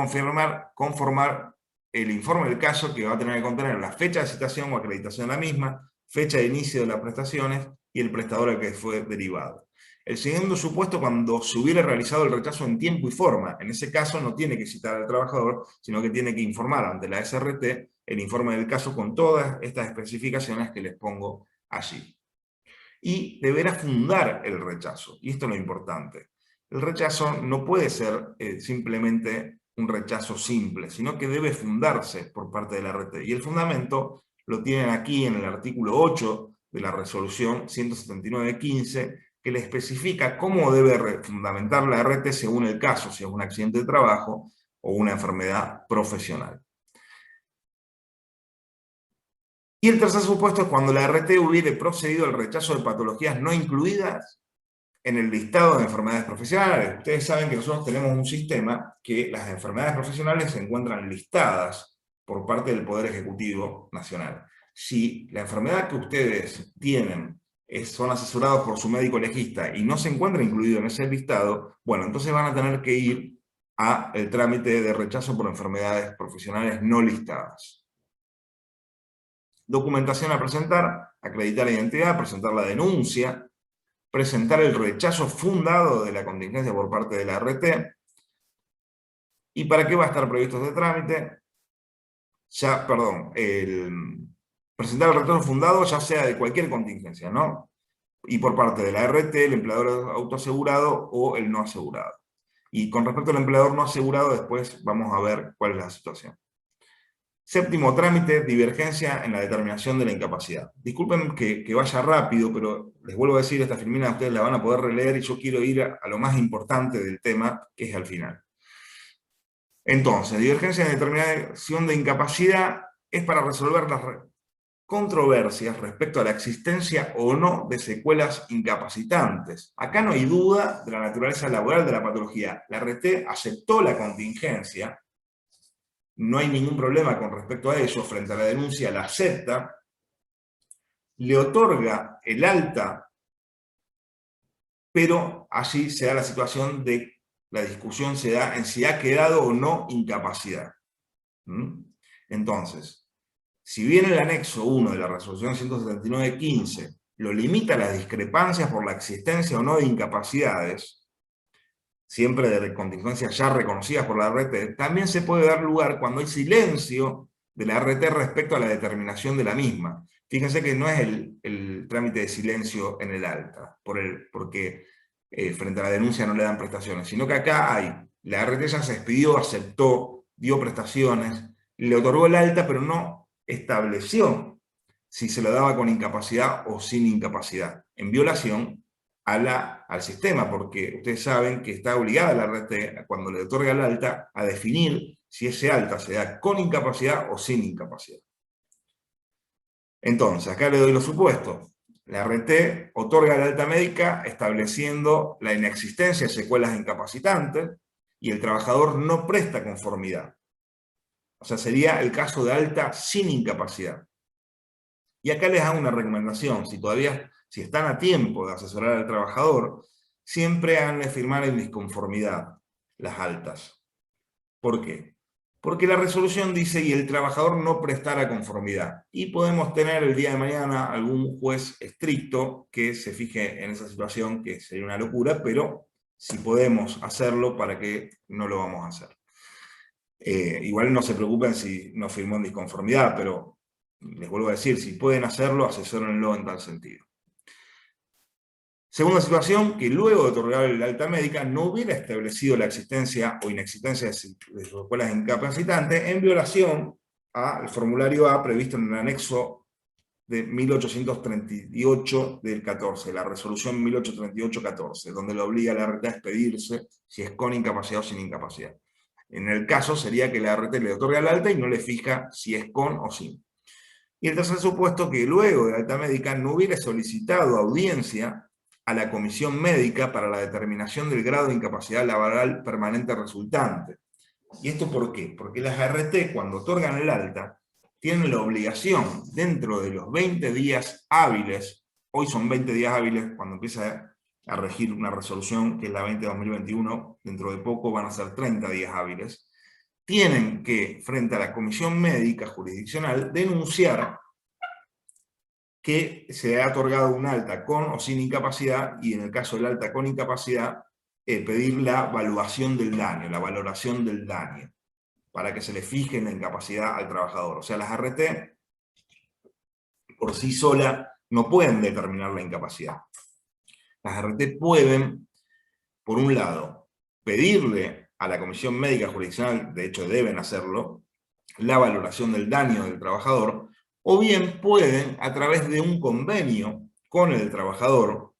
conformar el informe del caso, que va a tener que contener la fecha de citación o acreditación de la misma, fecha de inicio de las prestaciones y el prestador al que fue derivado. El segundo supuesto, cuando se hubiera realizado el rechazo en tiempo y forma. En ese caso no tiene que citar al trabajador, sino que tiene que informar ante la SRT el informe del caso con todas estas especificaciones que les pongo allí. Y deberá fundar el rechazo, y esto es lo importante. El rechazo no puede ser simplemente un rechazo simple, sino que debe fundarse por parte de la ART. Y el fundamento lo tienen aquí en el artículo 8 de la resolución 179.15, que le especifica cómo debe fundamentar la ART según el caso, si es un accidente de trabajo o una enfermedad profesional. Y el tercer supuesto es cuando la ART hubiere procedido al rechazo de patologías no incluidas en el listado de enfermedades profesionales. Ustedes saben que nosotros tenemos un sistema que las enfermedades profesionales se encuentran listadas por parte del Poder Ejecutivo Nacional. Si la enfermedad que ustedes tienen son asesorados por su médico legista y no se encuentra incluido en ese listado, bueno, entonces van a tener que ir al trámite de rechazo por enfermedades profesionales no listadas. Documentación a presentar: acreditar la identidad, presentar la denuncia, presentar el rechazo fundado de la contingencia por parte de la ART. ¿Y para qué va a estar previsto este trámite? Presentar el rechazo fundado ya sea de cualquier contingencia, ¿no? Y por parte de la ART, el empleador autoasegurado o el no asegurado. Y con respecto al empleador no asegurado, después vamos a ver cuál es la situación. Séptimo trámite: divergencia en la determinación de la incapacidad. Disculpen que vaya rápido, pero les vuelvo a decir, esta filmina ustedes la van a poder releer y yo quiero ir a lo más importante del tema, que es al final. Entonces, divergencia en la determinación de incapacidad es para resolver las controversias respecto a la existencia o no de secuelas incapacitantes. Acá no hay duda de la naturaleza laboral de la patología. La ART aceptó la contingencia, no hay ningún problema con respecto a eso, frente a la denuncia la acepta, le otorga el alta, pero allí se da la situación de la discusión se da en si ha quedado o no incapacidad. Entonces, si bien el anexo 1 de la resolución 179.15 lo limita a las discrepancias por la existencia o no de incapacidades, siempre de contingencias ya reconocidas por la ART, también se puede dar lugar cuando hay silencio de la ART respecto a la determinación de la misma. Fíjense que no es el trámite de silencio en el alta, porque frente a la denuncia no le dan prestaciones, sino que acá la ART ya se expidió, aceptó, dio prestaciones, le otorgó el alta, pero no estableció si se lo daba con incapacidad o sin incapacidad, en violación al sistema, porque ustedes saben que está obligada la ART, cuando le otorga el alta, a definir si ese alta se da con incapacidad o sin incapacidad. Entonces, acá le doy los supuestos. La RT otorga la alta médica estableciendo la inexistencia de secuelas incapacitantes y el trabajador no presta conformidad. O sea, sería el caso de alta sin incapacidad. Y acá les hago una recomendación, si están a tiempo de asesorar al trabajador, siempre háganle firmar en disconformidad las altas. ¿Por qué? Porque la resolución dice y el trabajador no prestará conformidad. Y podemos tener el día de mañana algún juez estricto que se fije en esa situación, que sería una locura, pero si podemos hacerlo, ¿para qué no lo vamos a hacer? Igual no se preocupen si no firmó en disconformidad, pero les vuelvo a decir, si pueden hacerlo, asesórenlo en tal sentido. Segunda situación, que luego de otorgar el alta médica no hubiera establecido la existencia o inexistencia de secuelas incapacitantes en violación al formulario A previsto en el anexo de 1838 del 14, la resolución 1838-14, donde le obliga a la RT a expedirse si es con incapacidad o sin incapacidad. En el caso sería que la RT le otorga el alta y no le fija si es con o sin. Y el tercer supuesto, que luego de la alta médica no hubiera solicitado audiencia a la comisión médica para la determinación del grado de incapacidad laboral permanente resultante. ¿Y esto por qué? Porque las RT, cuando otorgan el alta, tienen la obligación, dentro de los 20 días hábiles, hoy son 20 días hábiles, cuando empieza a regir una resolución, que es la 20-2021, dentro de poco van a ser 30 días hábiles, tienen que, frente a la comisión médica jurisdiccional, denunciar que se ha otorgado un alta con o sin incapacidad, y en el caso del alta con incapacidad, pedir la evaluación del daño, la valoración del daño, para que se le fije la incapacidad al trabajador. O sea, las RT por sí solas no pueden determinar la incapacidad. Las RT pueden, por un lado, pedirle a la comisión médica jurisdiccional, de hecho deben hacerlo, la valoración del daño del trabajador, o bien pueden, a través de un convenio con el trabajador,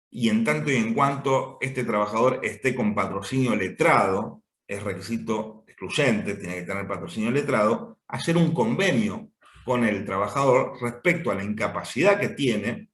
y en tanto y en cuanto este trabajador esté con patrocinio letrado, es requisito excluyente, tiene que tener patrocinio letrado, hacer un convenio con el trabajador respecto a la incapacidad que tiene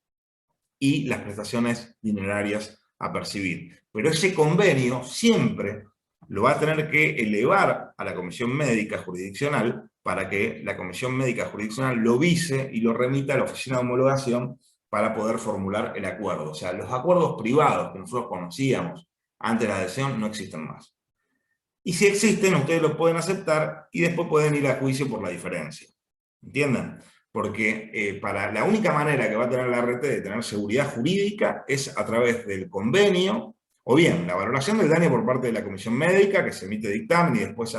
y las prestaciones dinerarias a percibir. Pero ese convenio siempre lo va a tener que elevar a la comisión médica jurisdiccional para que la comisión médica jurisdiccional lo vise y lo remita a la oficina de homologación para poder formular el acuerdo. O sea, los acuerdos privados que nosotros conocíamos antes de la adhesión no existen más. Y si existen, ustedes los pueden aceptar y después pueden ir a juicio por la diferencia. ¿Entienden? Porque para la única manera que va a tener la RT de tener seguridad jurídica es a través del convenio, o bien la valoración del daño por parte de la comisión médica, que se emite dictamen y después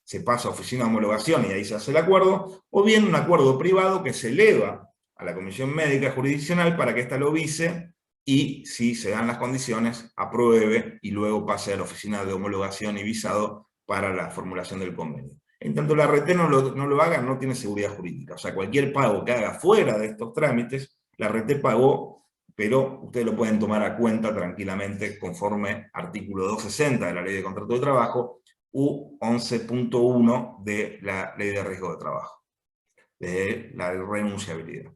se pasa a oficina de homologación y ahí se hace el acuerdo, o bien un acuerdo privado que se eleva a la comisión médica jurisdiccional para que ésta lo vise y, si se dan las condiciones, apruebe y luego pase a la oficina de homologación y visado para la formulación del convenio. En tanto la RT no lo haga, no tiene seguridad jurídica. O sea, cualquier pago que haga fuera de estos trámites, la RT pagó, pero ustedes lo pueden tomar a cuenta tranquilamente conforme artículo 260 de la Ley de Contrato de Trabajo u 11.1 de la Ley de Riesgo de Trabajo, de la renunciabilidad.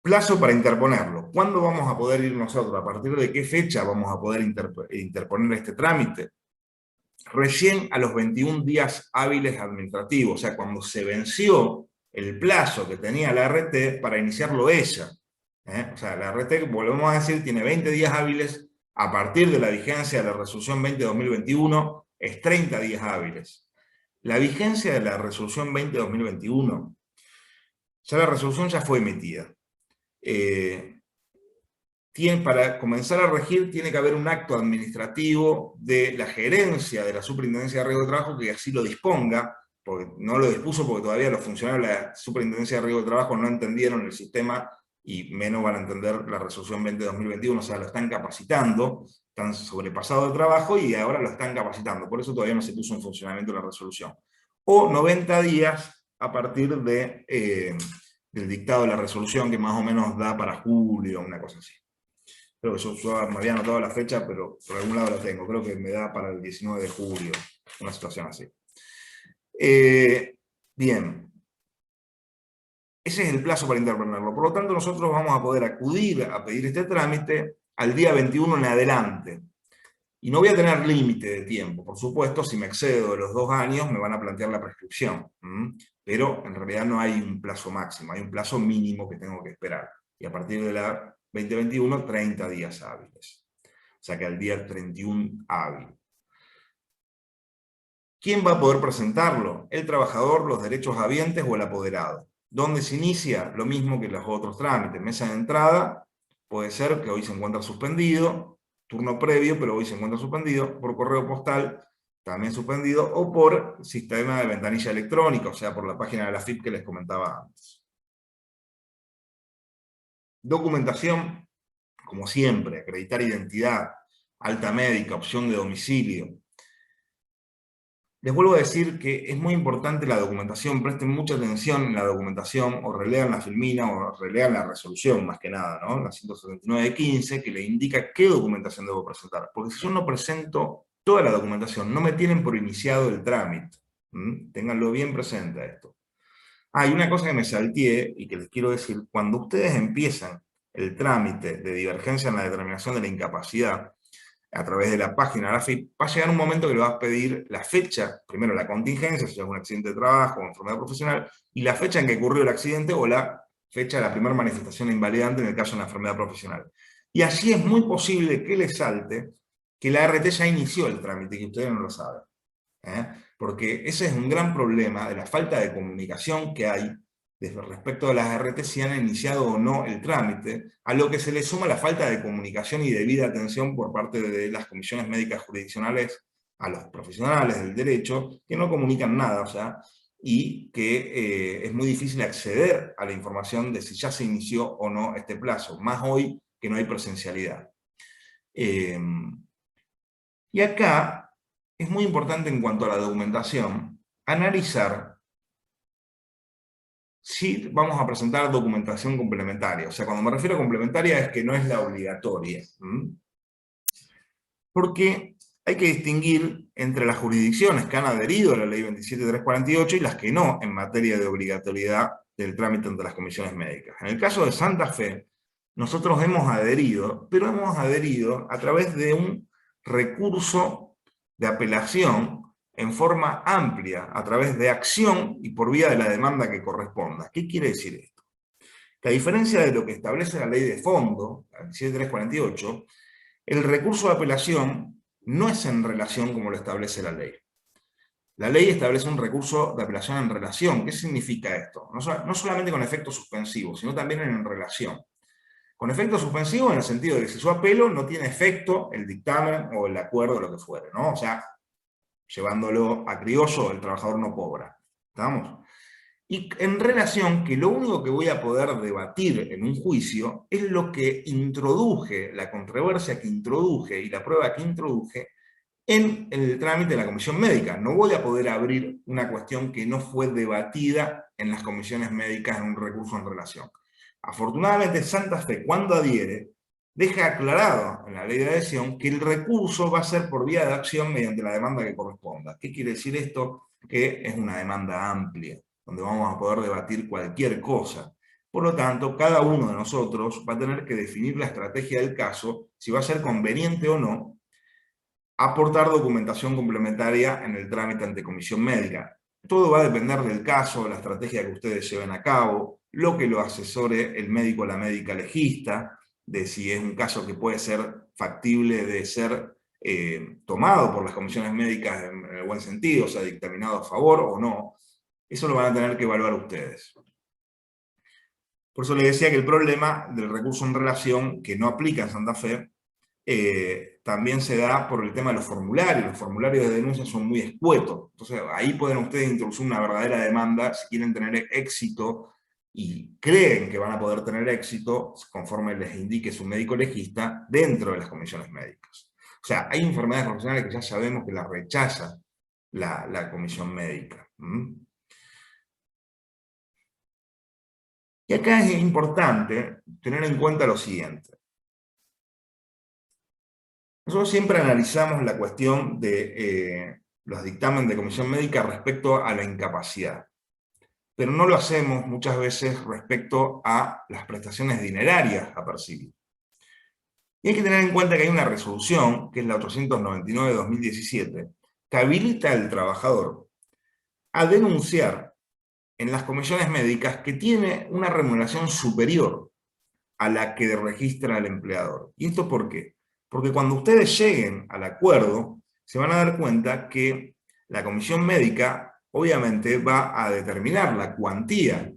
Plazo para interponerlo. ¿Cuándo vamos a poder ir nosotros? ¿A partir de qué fecha vamos a poder interponer este trámite? Recién a los 21 días hábiles administrativos, o sea, cuando se venció el plazo que tenía la RT para iniciarlo ella. O sea, la RT, volvemos a decir, tiene 20 días hábiles a partir de la vigencia de la resolución 20-2021, es 30 días hábiles. La vigencia de la resolución 20-2021, ya la resolución ya fue emitida. Para comenzar a regir tiene que haber un acto administrativo de la gerencia de la Superintendencia de Riesgo de Trabajo que así lo disponga, porque no lo dispuso porque todavía los funcionarios de la Superintendencia de Riesgo de Trabajo no entendieron el sistema y menos van a entender la resolución 20-2021, o sea, lo están capacitando, están sobrepasados de trabajo y ahora lo están capacitando, por eso todavía no se puso en funcionamiento la resolución. O 90 días a partir del dictado de la resolución, que más o menos da para julio, una cosa así. Creo que yo me había anotado la fecha, pero por algún lado la tengo. Creo que me da para el 19 de julio, una situación así. Bien. ese es el plazo para interponerlo. Por lo tanto, nosotros vamos a poder acudir a pedir este trámite al día 21 en adelante. Y no voy a tener límite de tiempo. Por supuesto, si me excedo de los 2 años, me van a plantear la prescripción. Pero en realidad no hay un plazo máximo, hay un plazo mínimo que tengo que esperar. Y a partir de la 2021, 30 días hábiles. O sea que al día 31 hábil. ¿Quién va a poder presentarlo? El trabajador, los derechos habientes o el apoderado. ¿Dónde se inicia? Lo mismo que los otros trámites. Mesa de entrada, puede ser que hoy se encuentra suspendido, turno previo, pero hoy se encuentra suspendido, por correo postal, también suspendido, o por sistema de ventanilla electrónica, o sea, por la página de la AFIP que les comentaba antes. Documentación, como siempre, acreditar identidad, alta médica, opción de domicilio. Les vuelvo a decir que es muy importante la documentación, presten mucha atención en la documentación, o relean la filmina, o relean la resolución, más que nada, ¿no? La 179 de 15, que le indica qué documentación debo presentar. Porque si yo no presento toda la documentación, no me tienen por iniciado el trámite. Ténganlo bien presente esto. Hay una cosa que me salteé, y que les quiero decir, cuando ustedes empiezan el trámite de divergencia en la determinación de la incapacidad, a través de la página de la AFIP, va a llegar un momento que le va a pedir la fecha, primero la contingencia, si es un accidente de trabajo o enfermedad profesional, y la fecha en que ocurrió el accidente o la fecha de la primera manifestación invalidante en el caso de una enfermedad profesional. Y así es muy posible que le salte que la ART ya inició el trámite, que ustedes no lo saben. Porque ese es un gran problema de la falta de comunicación que hay respecto a las ART, si han iniciado o no el trámite, a lo que se le suma la falta de comunicación y debida atención por parte de las comisiones médicas jurisdiccionales a los profesionales del derecho, que no comunican nada, o sea, y que es muy difícil acceder a la información de si ya se inició o no este plazo, más hoy que no hay presencialidad. Y acá es muy importante en cuanto a la documentación, analizar si vamos a presentar documentación complementaria. O sea, cuando me refiero a complementaria es que no es la obligatoria. Porque hay que distinguir entre las jurisdicciones que han adherido a la ley 27348 y las que no en materia de obligatoriedad del trámite ante las comisiones médicas. En el caso de Santa Fe, nosotros hemos adherido, pero hemos adherido a través de un recurso de apelación en forma amplia, a través de acción y por vía de la demanda que corresponda. ¿Qué quiere decir esto? Que a diferencia de lo que establece la ley de fondo, la 27348, el recurso de apelación no es en relación como lo establece la ley. La ley establece un recurso de apelación en relación. ¿Qué significa esto? No solamente con efecto suspensivo, sino también en relación. Con efecto suspensivo en el sentido de que si su apelo no tiene efecto el dictamen o el acuerdo o lo que fuere, ¿no? O sea, llevándolo a criollo, el trabajador no cobra. ¿Estamos? Y en relación que lo único que voy a poder debatir en un juicio es lo que introduje, la controversia que introduje y la prueba que introduje en el trámite de la comisión médica. No voy a poder abrir una cuestión que no fue debatida en las comisiones médicas en un recurso en relación. Afortunadamente, Santa Fe, cuando adhiere, deja aclarado en la ley de adhesión que el recurso va a ser por vía de acción mediante la demanda que corresponda. ¿Qué quiere decir esto? Que es una demanda amplia, donde vamos a poder debatir cualquier cosa. Por lo tanto, cada uno de nosotros va a tener que definir la estrategia del caso, si va a ser conveniente o no, aportar documentación complementaria en el trámite ante comisión médica. Todo va a depender del caso, de la estrategia que ustedes lleven a cabo, lo que lo asesore el médico o la médica legista, de si es un caso que puede ser factible de ser tomado por las comisiones médicas en el buen sentido, o sea, dictaminado a favor o no. Eso lo van a tener que evaluar ustedes. Por eso les decía que el problema del recurso en relación, que no aplica en Santa Fe, también se da por el tema de los formularios. Los formularios de denuncia son muy escuetos. Entonces ahí pueden ustedes introducir una verdadera demanda si quieren tener éxito y creen que van a poder tener éxito conforme les indique su médico legista dentro de las comisiones médicas. O sea, hay enfermedades profesionales que ya sabemos que las rechaza la comisión médica. Y acá es importante tener en cuenta lo siguiente. Nosotros siempre analizamos la cuestión de los dictámenes de comisión médica respecto a la incapacidad. pero no lo hacemos muchas veces respecto a las prestaciones dinerarias a percibir. Y hay que tener en cuenta que hay una resolución, que es la 899 de 2017, que habilita al trabajador a denunciar en las comisiones médicas que tiene una remuneración superior a la que registra el empleador. ¿Y esto por qué? Porque cuando ustedes lleguen al acuerdo, se van a dar cuenta que la comisión médica obviamente va a determinar la cuantía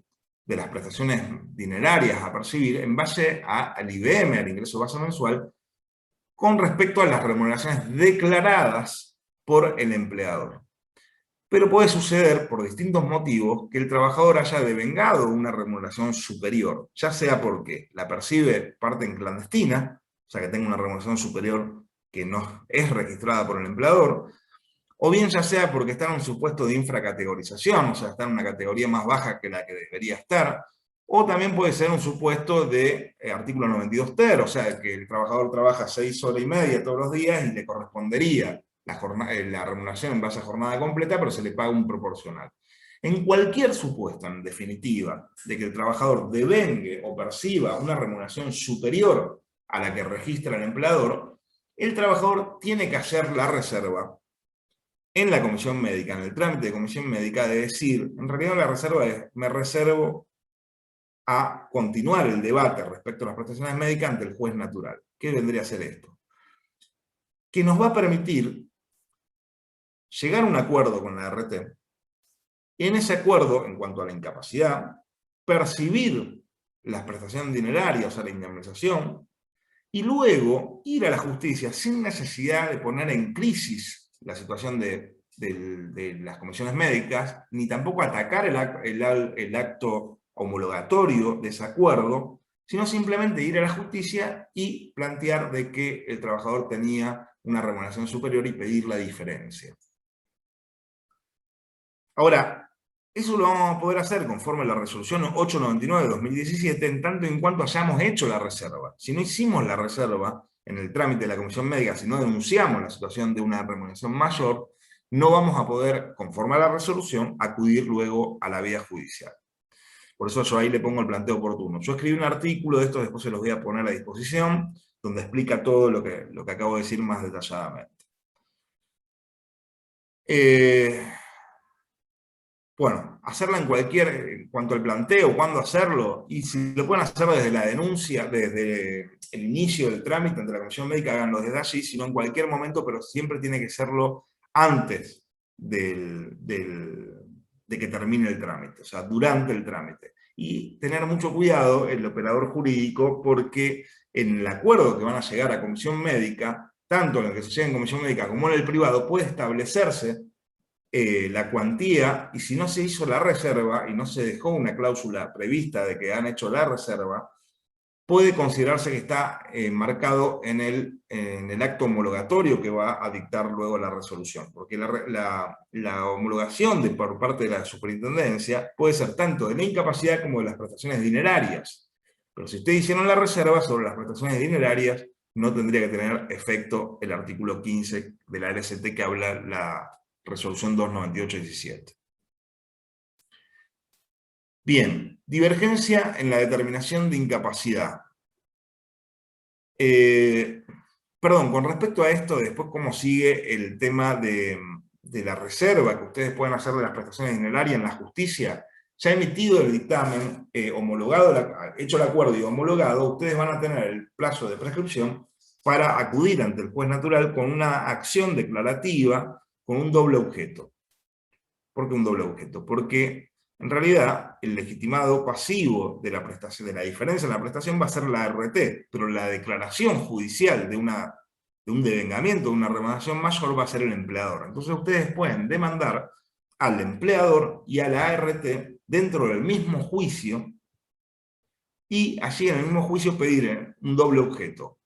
de las prestaciones dinerarias a percibir en base al IBM, al ingreso base mensual, con respecto a las remuneraciones declaradas por el empleador. Pero puede suceder, por distintos motivos, que el trabajador haya devengado una remuneración superior, ya sea porque la percibe parte en clandestina, o sea que tenga una remuneración superior que no es registrada por el empleador, o bien ya sea porque está en un supuesto de infracategorización, o sea, está en una categoría más baja que la que debería estar, o también puede ser un supuesto de artículo 92 ter, o sea, que el trabajador trabaja 6 horas y media todos los días y le correspondería la remuneración en base a jornada completa, pero se le paga un proporcional. En cualquier supuesto, en definitiva, de que el trabajador devengue o perciba una remuneración superior a la que registra el empleador, el trabajador tiene que hacer la reserva en la comisión médica, en el trámite de comisión médica, de decir, en realidad la reserva es, me reservo a continuar el debate respecto a las prestaciones médicas ante el juez natural. ¿Qué vendría a ser esto? Que nos va a permitir llegar a un acuerdo con la ART, y en ese acuerdo, en cuanto a la incapacidad, percibir las prestaciones dinerarias, o sea, la indemnización, y luego ir a la justicia sin necesidad de poner en crisis la situación de las comisiones médicas, ni tampoco atacar el acto homologatorio de ese acuerdo, sino simplemente ir a la justicia y plantear de que el trabajador tenía una remuneración superior y pedir la diferencia. Ahora, eso lo vamos a poder hacer conforme a la resolución 899 de 2017, en tanto y en cuanto hayamos hecho la reserva. Si no hicimos la reserva en el trámite de la comisión médica, si no denunciamos la situación de una remuneración mayor, no vamos a poder, conforme a la resolución, acudir luego a la vía judicial. Por eso yo ahí le pongo el planteo oportuno. Yo escribí un artículo de esto, después se los voy a poner a disposición, donde explica todo lo que acabo de decir más detalladamente. Bueno, hacerla en cuanto al planteo, cuándo hacerlo, y si lo pueden hacer desde la denuncia, desde el inicio del trámite ante la comisión médica, háganlo desde allí, sino en cualquier momento, pero siempre tiene que serlo antes de que termine el trámite, o sea, durante el trámite. Y tener mucho cuidado el operador jurídico, porque en el acuerdo que van a llegar a comisión médica, tanto en el que se llega en comisión médica como en el privado, puede establecerse la cuantía, y si no se hizo la reserva y no se dejó una cláusula prevista de que han hecho la reserva, puede considerarse que está marcado en el acto homologatorio que va a dictar luego la resolución, porque la homologación por parte de la superintendencia puede ser tanto de la incapacidad como de las prestaciones dinerarias, pero si ustedes hicieron la reserva sobre las prestaciones dinerarias, no tendría que tener efecto el artículo 15 de la LST que habla la resolución 298-17. Bien, divergencia en la determinación de incapacidad. Perdón, con respecto a esto, después cómo sigue el tema de la reserva que ustedes pueden hacer de las prestaciones dinerarias en la justicia. Ya emitido el dictamen, homologado, hecho el acuerdo y homologado, ustedes van a tener el plazo de prescripción para acudir ante el juez natural con una acción declarativa con un doble objeto. ¿Por qué un doble objeto? Porque en realidad el legitimado pasivo de la prestación, de la diferencia en la prestación, va a ser la ART, pero la declaración judicial de un devengamiento, de una remuneración mayor, va a ser el empleador. Entonces ustedes pueden demandar al empleador y a la ART dentro del mismo juicio, y allí en el mismo juicio pedir un doble objeto.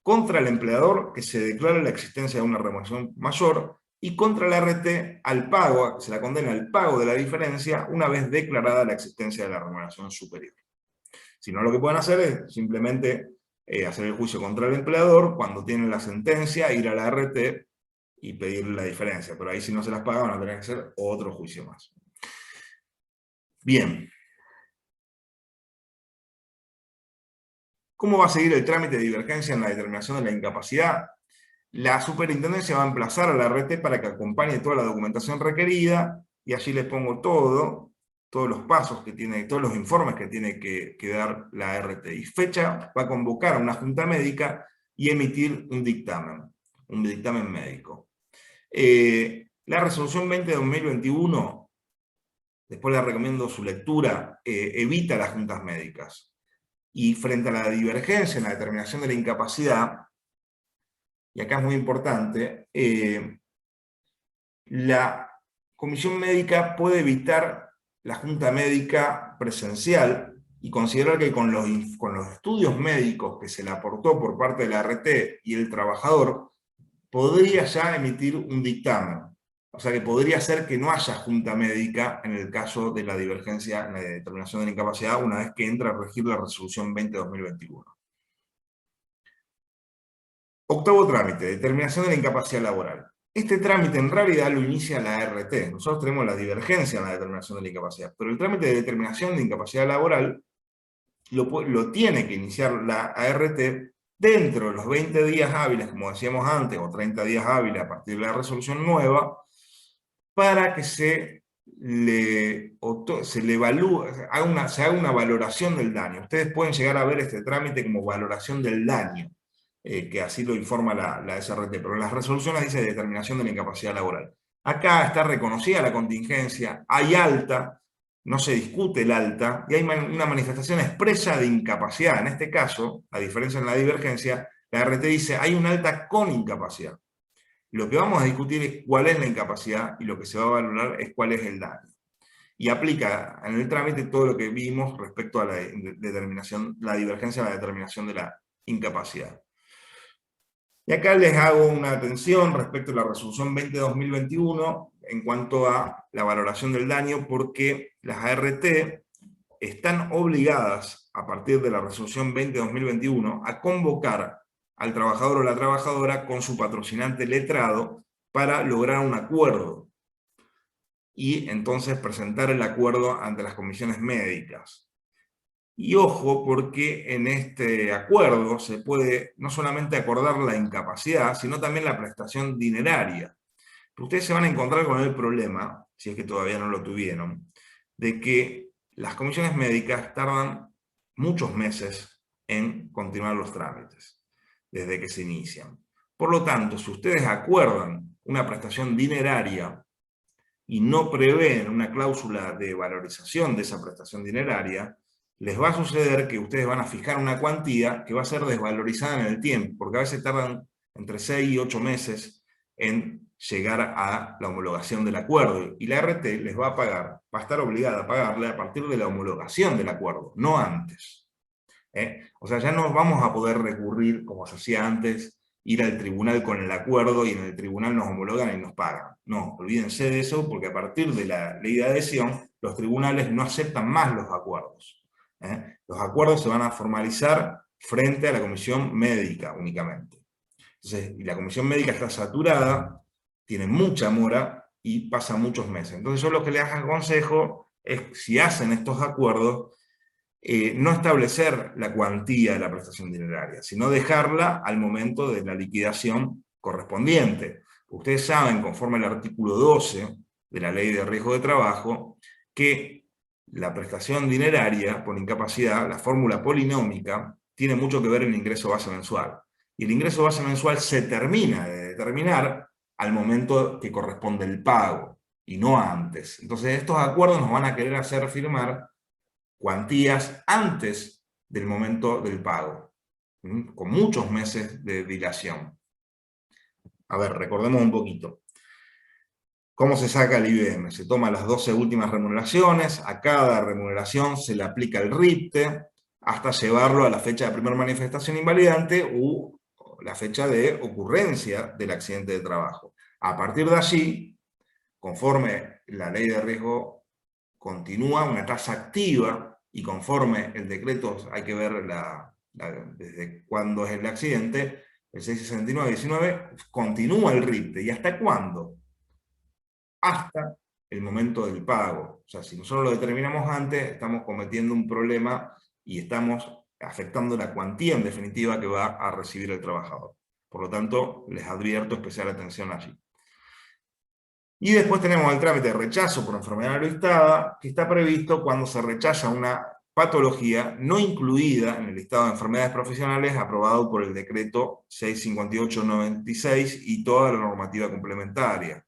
Contra el empleador, que se declare la existencia de una remuneración mayor, y contra la ART al pago, se la condena al pago de la diferencia una vez declarada la existencia de la remuneración superior. Si no, lo que pueden hacer es simplemente hacer el juicio contra el empleador, cuando tienen la sentencia, ir a la ART y pedir la diferencia, pero ahí si no se las pagan van a tener que hacer otro juicio más. Bien. ¿Cómo va a seguir el trámite de divergencia en la determinación de la incapacidad? La superintendencia va a emplazar a la RT para que acompañe toda la documentación requerida, y allí les pongo todos los pasos que tiene, todos los informes que tiene que dar la RT. Y fecha, va a convocar a una junta médica y emitir un dictamen médico. La resolución 20 de 2021, después les recomiendo su lectura, evita las juntas médicas. Y frente a la divergencia en la determinación de la incapacidad, y acá es muy importante, la comisión médica puede evitar la junta médica presencial y considerar que con los estudios médicos que se le aportó por parte de la RT y el trabajador, podría ya emitir un dictamen. O sea que podría ser que no haya junta médica en el caso de la divergencia en la determinación de la incapacidad una vez que entra a regir la resolución 20/2021. Octavo trámite, determinación de la incapacidad laboral. Este trámite en realidad lo inicia la ART. Nosotros tenemos la divergencia en la determinación de la incapacidad, pero el trámite de determinación de incapacidad laboral lo tiene que iniciar la ART dentro de los 20 días hábiles, como decíamos antes, o 30 días hábiles a partir de la resolución nueva, para que se evalúe, se haga una valoración del daño. Ustedes pueden llegar a ver este trámite como valoración del daño, que así lo informa la SRT, pero en las resoluciones dice determinación de la incapacidad laboral. Acá está reconocida la contingencia, hay alta, no se discute el alta, y hay una manifestación expresa de incapacidad. En este caso, a diferencia en la divergencia, la RT dice hay un alta con incapacidad. Lo que vamos a discutir es cuál es la incapacidad, y lo que se va a valorar es cuál es el daño. Y aplica en el trámite todo lo que vimos respecto a la divergencia en la determinación de la incapacidad. Y acá les hago una atención respecto a la resolución 20/2021 en cuanto a la valoración del daño, porque las ART están obligadas, a partir de la resolución 20/2021, a convocar al trabajador o la trabajadora con su patrocinante letrado para lograr un acuerdo, y entonces presentar el acuerdo ante las comisiones médicas. Y ojo, porque en este acuerdo se puede no solamente acordar la incapacidad, sino también la prestación dineraria. Pero ustedes se van a encontrar con el problema, si es que todavía no lo tuvieron, de que las comisiones médicas tardan muchos meses en continuar los trámites, desde que se inician. Por lo tanto, si ustedes acuerdan una prestación dineraria y no prevén una cláusula de valorización de esa prestación dineraria, les va a suceder que ustedes van a fijar una cuantía que va a ser desvalorizada en el tiempo, porque a veces tardan entre 6 y 8 meses en llegar a la homologación del acuerdo, y la RT les va a pagar, va a estar obligada a pagarle a partir de la homologación del acuerdo, no antes. O sea, ya no vamos a poder recurrir, como se hacía antes, ir al tribunal con el acuerdo y en el tribunal nos homologan y nos pagan. No, olvídense de eso, porque a partir de la ley de adhesión, los tribunales no aceptan más los acuerdos. Los acuerdos se van a formalizar frente a la comisión médica únicamente. Entonces, y la comisión médica está saturada, tiene mucha mora y pasa muchos meses. Entonces yo lo que les aconsejo es, si hacen estos acuerdos, no establecer la cuantía de la prestación dineraria, sino dejarla al momento de la liquidación correspondiente. Ustedes saben, conforme al artículo 12 de la Ley de Riesgo de Trabajo, que la prestación dineraria por incapacidad, la fórmula polinómica, tiene mucho que ver en el ingreso base mensual. Y el ingreso base mensual se termina de determinar al momento que corresponde el pago, y no antes. Entonces estos acuerdos nos van a querer hacer firmar cuantías antes del momento del pago, con muchos meses de dilación. A ver, recordemos un poquito. ¿Cómo se saca el IBM? Se toma las 12 últimas remuneraciones, a cada remuneración se le aplica el RIPTE, hasta llevarlo a la fecha de primera manifestación invalidante u la fecha de ocurrencia del accidente de trabajo. A partir de allí, conforme la ley de riesgo continúa, una tasa activa, y conforme el decreto, hay que ver desde cuándo es el accidente, el 669-19, continúa el RIPTE. ¿Y hasta cuándo? Hasta el momento del pago. O sea, si nosotros lo determinamos antes, estamos cometiendo un problema y estamos afectando la cuantía, en definitiva, que va a recibir el trabajador. Por lo tanto, les advierto especial atención allí. Y después tenemos el trámite de rechazo por enfermedad no listada, que está previsto cuando se rechaza una patología no incluida en el listado de enfermedades profesionales aprobado por el decreto 658/96 y toda la normativa complementaria.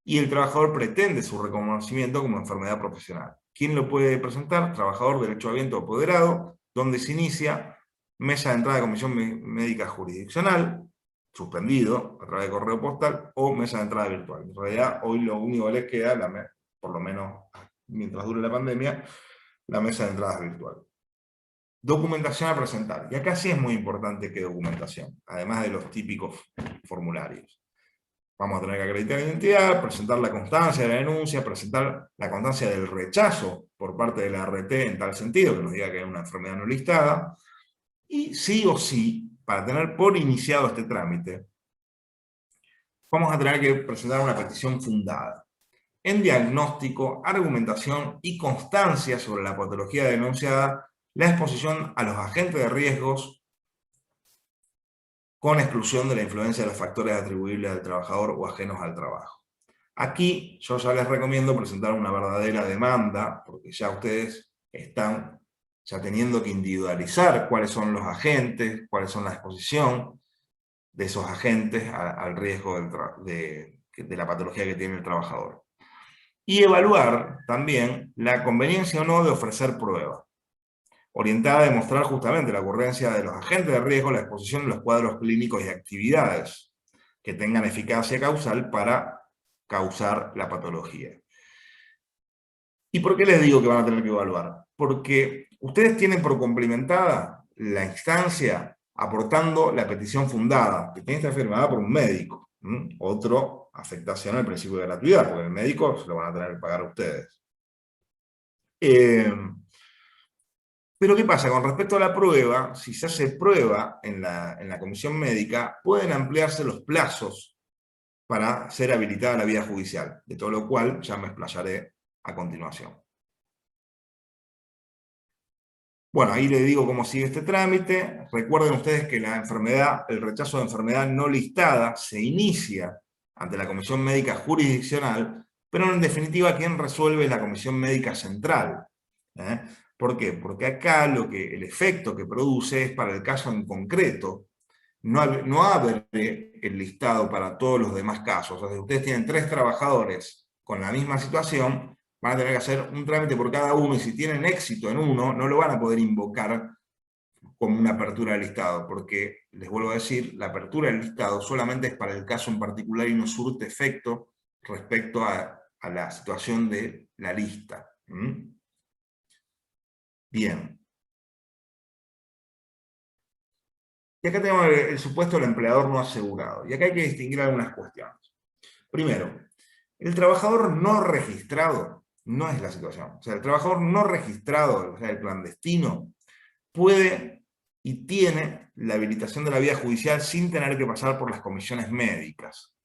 Y el trabajador pretende su reconocimiento como enfermedad profesional. ¿Quién lo puede presentar? Trabajador, derechohabiente o apoderado, donde se inicia mesa de entrada de comisión médica jurisdiccional, suspendido a través de correo postal, o mesa de entrada virtual. En realidad, hoy lo único que les queda, por lo menos mientras dure la pandemia, la mesa de entradas virtual. Documentación a presentar. Y acá sí es muy importante que documentación, además de los típicos formularios. Vamos a tener que acreditar la identidad, presentar la constancia de la denuncia, presentar la constancia del rechazo por parte de la ART en tal sentido, que nos diga que es una enfermedad no listada, y sí o sí, para tener por iniciado este trámite, vamos a tener que presentar una petición fundada en diagnóstico, argumentación y constancia sobre la patología denunciada, la exposición a los agentes de riesgos con exclusión de la influencia de los factores atribuibles al trabajador o ajenos al trabajo. Aquí yo ya les recomiendo presentar una verdadera demanda, porque ya ustedes están ya teniendo que individualizar cuáles son los agentes, cuáles son la exposición de esos agentes al riesgo de la patología que tiene el trabajador. Y evaluar también la conveniencia o no de ofrecer pruebas, orientada a demostrar justamente la ocurrencia de los agentes de riesgo, la exposición de los cuadros clínicos y actividades que tengan eficacia causal para causar la patología. ¿Y por qué les digo que van a tener que evaluar? Porque ustedes tienen por complementada la instancia aportando la petición fundada, que tiene que estar firmada por un médico. Otro, afectación al principio de gratuidad, porque el médico se lo van a tener que pagar a ustedes. Pero ¿qué pasa? Con respecto a la prueba, si se hace prueba en la comisión médica, pueden ampliarse los plazos para ser habilitada la vía judicial, de todo lo cual ya me explayaré a continuación. Bueno, ahí les digo cómo sigue este trámite. Recuerden ustedes que la enfermedad, el rechazo de enfermedad no listada se inicia ante la comisión médica jurisdiccional, pero en definitiva quien resuelve es la comisión médica central. ¿Por qué? Porque acá el efecto que produce es para el caso en concreto. No abre el listado para todos los demás casos. O sea, si ustedes tienen 3 trabajadores con la misma situación, van a tener que hacer un trámite por cada uno, y si tienen éxito en uno, no lo van a poder invocar como una apertura del listado, porque, les vuelvo a decir, la apertura del listado solamente es para el caso en particular y no surte efecto respecto a la situación de la lista. Bien. Y acá tenemos el supuesto del empleador no asegurado. Y acá hay que distinguir algunas cuestiones. Primero, el trabajador no registrado no es la situación. O sea, el trabajador no registrado, o sea, el clandestino, puede y tiene la habilitación de la vía judicial sin tener que pasar por las comisiones médicas.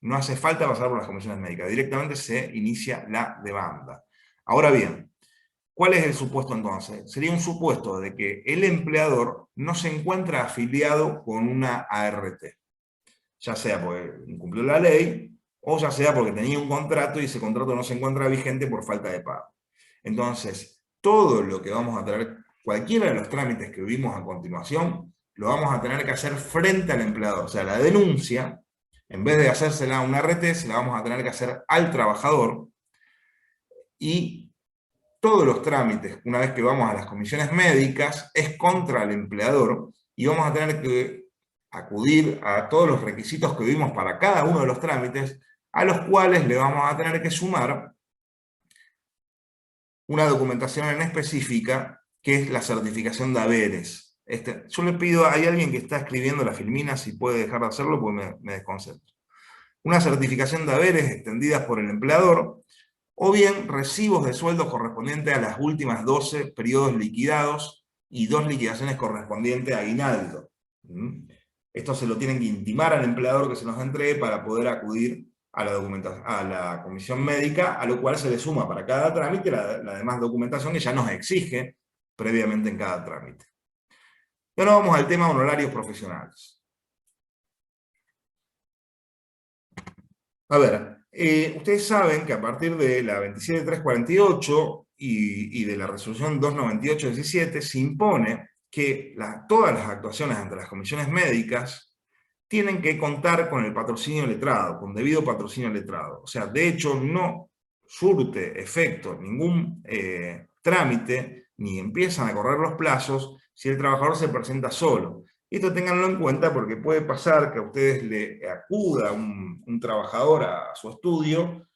No hace falta pasar por las comisiones médicas. Directamente se inicia la demanda. Ahora bien, ¿cuál es el supuesto entonces? Sería un supuesto de que el empleador no se encuentra afiliado con una ART, ya sea porque incumplió la ley, o ya sea porque tenía un contrato y ese contrato no se encuentra vigente por falta de pago. Entonces, todo lo que vamos a traer, cualquiera de los trámites que vimos a continuación, lo vamos a tener que hacer frente al empleador. O sea, la denuncia, en vez de hacérsela a una ART, se la vamos a tener que hacer al trabajador, y todos los trámites, una vez que vamos a las comisiones médicas, es contra el empleador, y vamos a tener que acudir a todos los requisitos que vimos para cada uno de los trámites, a los cuales le vamos a tener que sumar una documentación en específica, que es la certificación de haberes. Yo le pido, hay alguien que está escribiendo la filmina, si puede dejar de hacerlo, porque me desconcentro. Una certificación de haberes extendidas por el empleador, o bien recibos de sueldo correspondientes a las últimas 12 periodos liquidados y 2 liquidaciones correspondientes a aguinaldo. Esto se lo tienen que intimar al empleador que se nos entregue para poder acudir a la documentación, a la comisión médica, a lo cual se le suma para cada trámite la demás documentación que ya nos exige previamente en cada trámite. Y ahora vamos al tema honorarios profesionales. A ver, ustedes saben que a partir de la 27348 y de la resolución 298-17 se impone que todas las actuaciones ante las comisiones médicas tienen que contar con el patrocinio letrado, con debido patrocinio letrado. O sea, de hecho no surte efecto ningún trámite, ni empiezan a correr los plazos si el trabajador se presenta solo. Esto ténganlo en cuenta porque puede pasar que a ustedes le acuda un trabajador a su estudio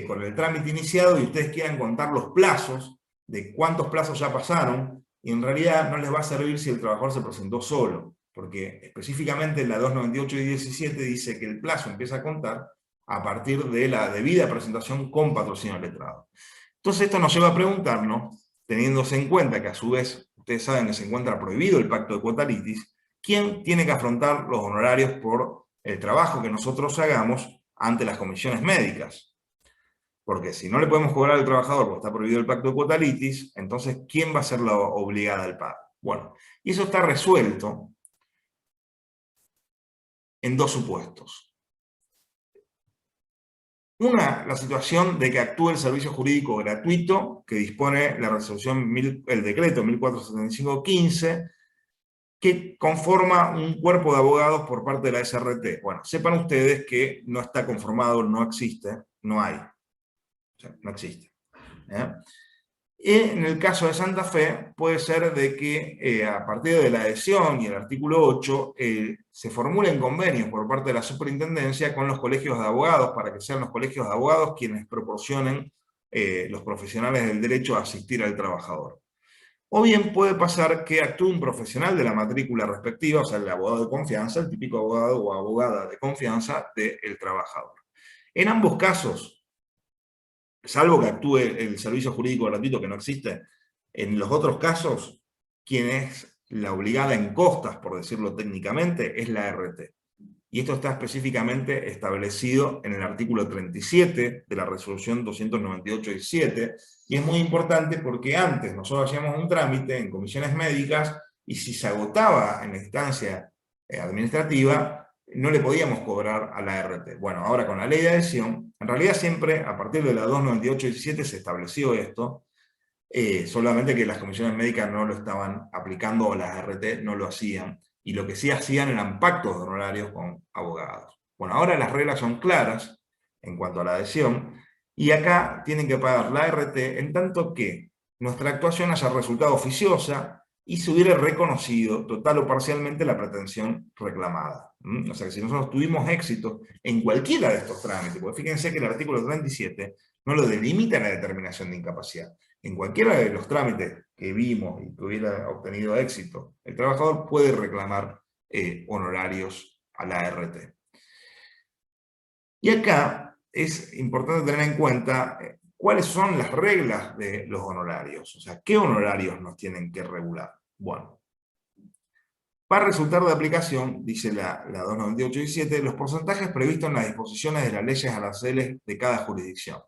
con el trámite iniciado y ustedes quieran contar los plazos, de cuántos plazos ya pasaron, y en realidad no les va a servir si el trabajador se presentó solo, porque específicamente la 298 y 17 dice que el plazo empieza a contar a partir de la debida presentación con patrocinio letrado. Entonces esto nos lleva a preguntarnos, teniéndose en cuenta que a su vez ustedes saben que se encuentra prohibido el pacto de cuota litis, ¿quién tiene que afrontar los honorarios por el trabajo que nosotros hagamos ante las comisiones médicas? Porque si no le podemos cobrar al trabajador porque está prohibido el pacto de cuota litis, entonces ¿quién va a ser la obligada al pago? Bueno, y eso está resuelto en dos supuestos. Una, la situación de que actúe el servicio jurídico gratuito que dispone la resolución, el decreto 1475-15, que conforma un cuerpo de abogados por parte de la SRT. Bueno, sepan ustedes que no está conformado, no existe, no hay. O sea, no existe. Y en el caso de Santa Fe, puede ser de que a partir de la adhesión y el artículo 8, se formulen convenios por parte de la superintendencia con los colegios de abogados, para que sean los colegios de abogados quienes proporcionen los profesionales del derecho a asistir al trabajador. O bien puede pasar que actúe un profesional de la matrícula respectiva, o sea, el abogado de confianza, el típico abogado o abogada de confianza del trabajador. En ambos casos, salvo que actúe el servicio jurídico gratuito que no existe, en los otros casos, quien es la obligada en costas, por decirlo técnicamente, es la RT. Y esto está específicamente establecido en el artículo 37 de la resolución 298-17, y es muy importante porque antes nosotros hacíamos un trámite en comisiones médicas, y si se agotaba en la instancia administrativa, no le podíamos cobrar a la RT. Bueno, ahora con la ley de adhesión, en realidad siempre, a partir de la 298-17 se estableció esto, solamente que las comisiones médicas no lo estaban aplicando, o las RT no lo hacían, y lo que sí hacían eran pactos de honorarios con abogados. Bueno, ahora las reglas son claras en cuanto a la adhesión, y acá tienen que pagar la RT en tanto que nuestra actuación haya resultado oficiosa y se hubiera reconocido total o parcialmente la pretensión reclamada. O sea que si nosotros tuvimos éxito en cualquiera de estos trámites, porque fíjense que el artículo 37 no lo delimita en la determinación de incapacidad. En cualquiera de los trámites que vimos y que hubiera obtenido éxito, el trabajador puede reclamar honorarios a la RT. Y acá es importante tener en cuenta cuáles son las reglas de los honorarios. O sea, ¿qué honorarios nos tienen que regular? Bueno, para resultar de aplicación, dice la 298-17, los porcentajes previstos en las disposiciones de las leyes aranceles de cada jurisdicción.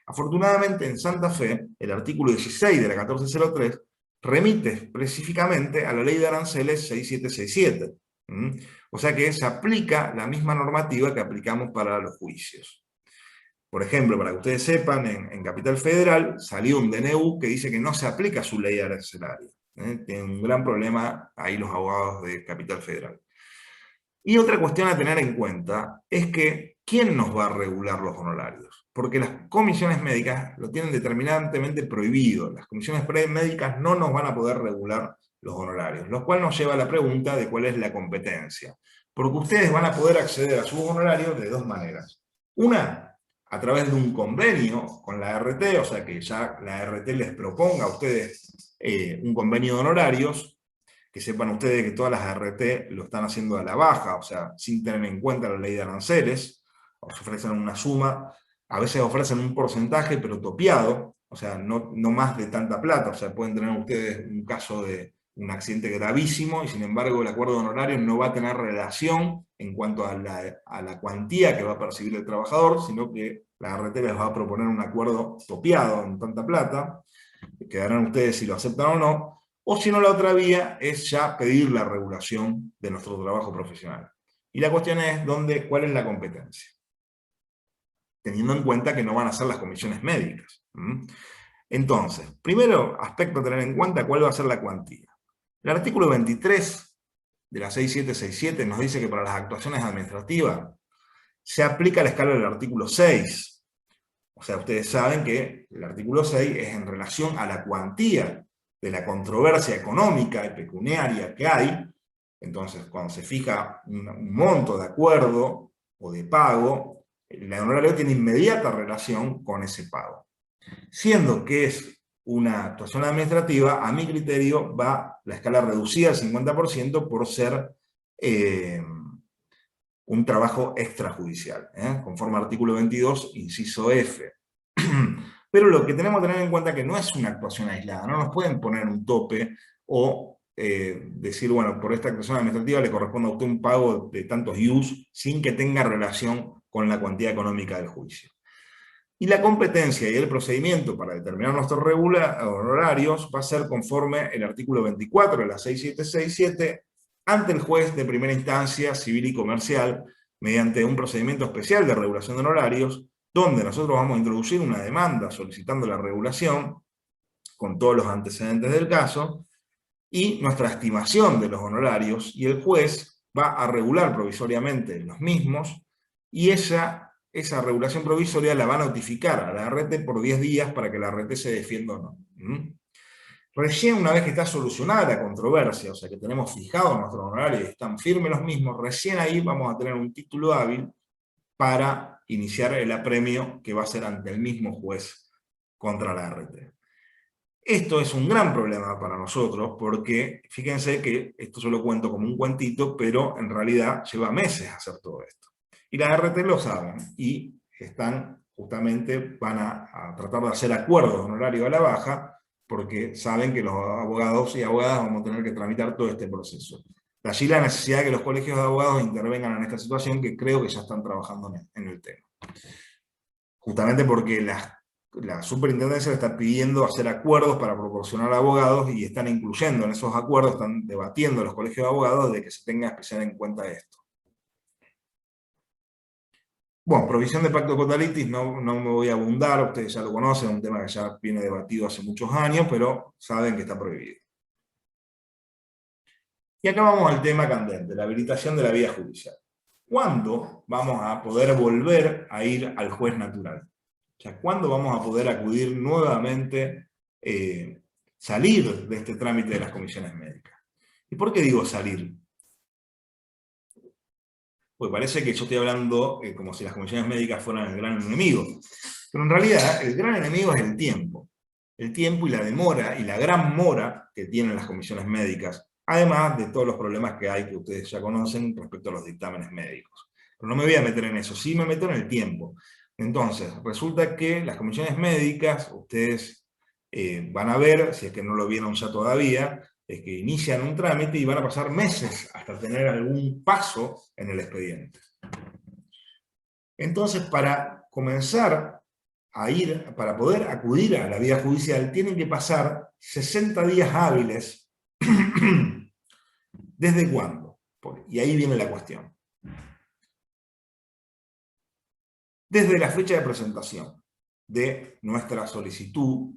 Afortunadamente, en Santa Fe, el artículo 16 de la 1403 remite específicamente a la ley de aranceles 6767. O sea que se aplica la misma normativa que aplicamos para los juicios. Por ejemplo, para que ustedes sepan, en Capital Federal salió un DNU que dice que no se aplica su ley arancelaria. Tienen un gran problema ahí los abogados de Capital Federal. Y otra cuestión a tener en cuenta es que ¿quién nos va a regular los honorarios? Porque las comisiones médicas lo tienen determinantemente prohibido. Las comisiones médicas no nos van a poder regular los honorarios, lo cual nos lleva a la pregunta de cuál es la competencia. Porque ustedes van a poder acceder a sus honorarios de dos maneras. Una, a través de un convenio con la RT, o sea que ya la RT les proponga a ustedes un convenio de honorarios, que sepan ustedes que todas las RT lo están haciendo a la baja, o sea, sin tener en cuenta la ley de aranceles, os ofrecen una suma, a veces ofrecen un porcentaje pero topiado, o sea, no más de tanta plata, o sea, pueden tener ustedes un caso de un accidente gravísimo, y sin embargo el acuerdo de honorarios no va a tener relación en cuanto a la cuantía que va a percibir el trabajador, sino que la ART les va a proponer un acuerdo topeado en tanta plata, quedarán ustedes si lo aceptan o si no, la otra vía es ya pedir la regulación de nuestro trabajo profesional. Y la cuestión es cuál es la competencia, teniendo en cuenta que no van a ser las comisiones médicas. Entonces, primero aspecto a tener en cuenta, ¿cuál va a ser la cuantía? El artículo 23 de la 6767 nos dice que para las actuaciones administrativas se aplica la escala del artículo 6. O sea, ustedes saben que el artículo 6 es en relación a la cuantía de la controversia económica y pecuniaria que hay. Entonces, cuando se fija un monto de acuerdo o de pago, el honorario tiene inmediata relación con ese pago. Siendo que es una actuación administrativa, a mi criterio va la escala reducida al 50% por ser un trabajo extrajudicial, conforme al artículo 22, inciso F. Pero lo que tenemos que tener en cuenta es que no es una actuación aislada, no nos pueden poner un tope o decir, bueno, por esta actuación administrativa le corresponde a usted un pago de tantos ius sin que tenga relación con la cuantía económica del juicio. Y la competencia y el procedimiento para determinar nuestros honorarios va a ser conforme el artículo 24 de la 6767 ante el juez de primera instancia civil y comercial mediante un procedimiento especial de regulación de honorarios, donde nosotros vamos a introducir una demanda solicitando la regulación con todos los antecedentes del caso y nuestra estimación de los honorarios, y el juez va a regular provisoriamente los mismos, y esa regulación provisoria la va a notificar a la ART por 10 días para que la ART se defienda o no. Recién una vez que está solucionada la controversia, o sea que tenemos fijados nuestros honorarios y están firmes los mismos, recién ahí vamos a tener un título hábil para iniciar el apremio que va a ser ante el mismo juez contra la ART. Esto es un gran problema para nosotros porque, fíjense que esto yo lo cuento como un cuentito, pero en realidad lleva meses hacer todo esto. Y las ART lo saben y justamente van a tratar de hacer acuerdos de honorario a la baja porque saben que los abogados y abogadas vamos a tener que tramitar todo este proceso. De allí la necesidad de que los colegios de abogados intervengan en esta situación, que creo que ya están trabajando en el tema. Justamente porque la superintendencia está pidiendo hacer acuerdos para proporcionar abogados y están incluyendo en esos acuerdos, están debatiendo los colegios de abogados de que se tenga especial en cuenta esto. Bueno, provisión de pacto cotalitis, no me voy a abundar, ustedes ya lo conocen, un tema que ya viene debatido hace muchos años, pero saben que está prohibido. Y acá vamos al tema candente, la habilitación de la vía judicial. ¿Cuándo vamos a poder volver a ir al juez natural? O sea, ¿cuándo vamos a poder acudir nuevamente, salir de este trámite de las comisiones médicas? ¿Y por qué digo salir? Pues parece que yo estoy hablando como si las comisiones médicas fueran el gran enemigo. Pero en realidad el gran enemigo es el tiempo. El tiempo y la demora y la gran mora que tienen las comisiones médicas, además de todos los problemas que hay que ustedes ya conocen respecto a los dictámenes médicos. Pero no me voy a meter en eso, sí me meto en el tiempo. Entonces, resulta que las comisiones médicas, ustedes van a ver, si es que no lo vieron ya todavía, es que inician un trámite y van a pasar meses hasta tener algún paso en el expediente. Entonces, para comenzar a ir, para poder acudir a la vía judicial, tienen que pasar 60 días hábiles. ¿Desde cuándo? Y ahí viene la cuestión. Desde la fecha de presentación de nuestra solicitud.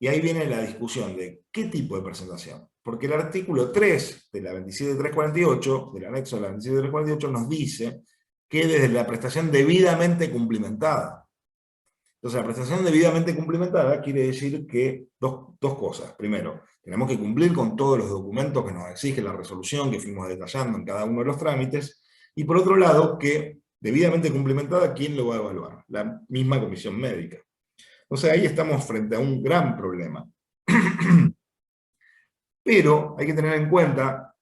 Y ahí viene la discusión de qué tipo de presentación. Porque el artículo 3 de la 27348, del anexo de la 27348, nos dice que desde la prestación debidamente cumplimentada. Entonces, la prestación debidamente cumplimentada quiere decir que dos cosas. Primero, tenemos que cumplir con todos los documentos que nos exige la resolución que fuimos detallando en cada uno de los trámites. Y por otro lado, que debidamente cumplimentada, ¿quién lo va a evaluar? La misma comisión médica. Entonces ahí estamos frente a un gran problema. Pero hay que tener en cuenta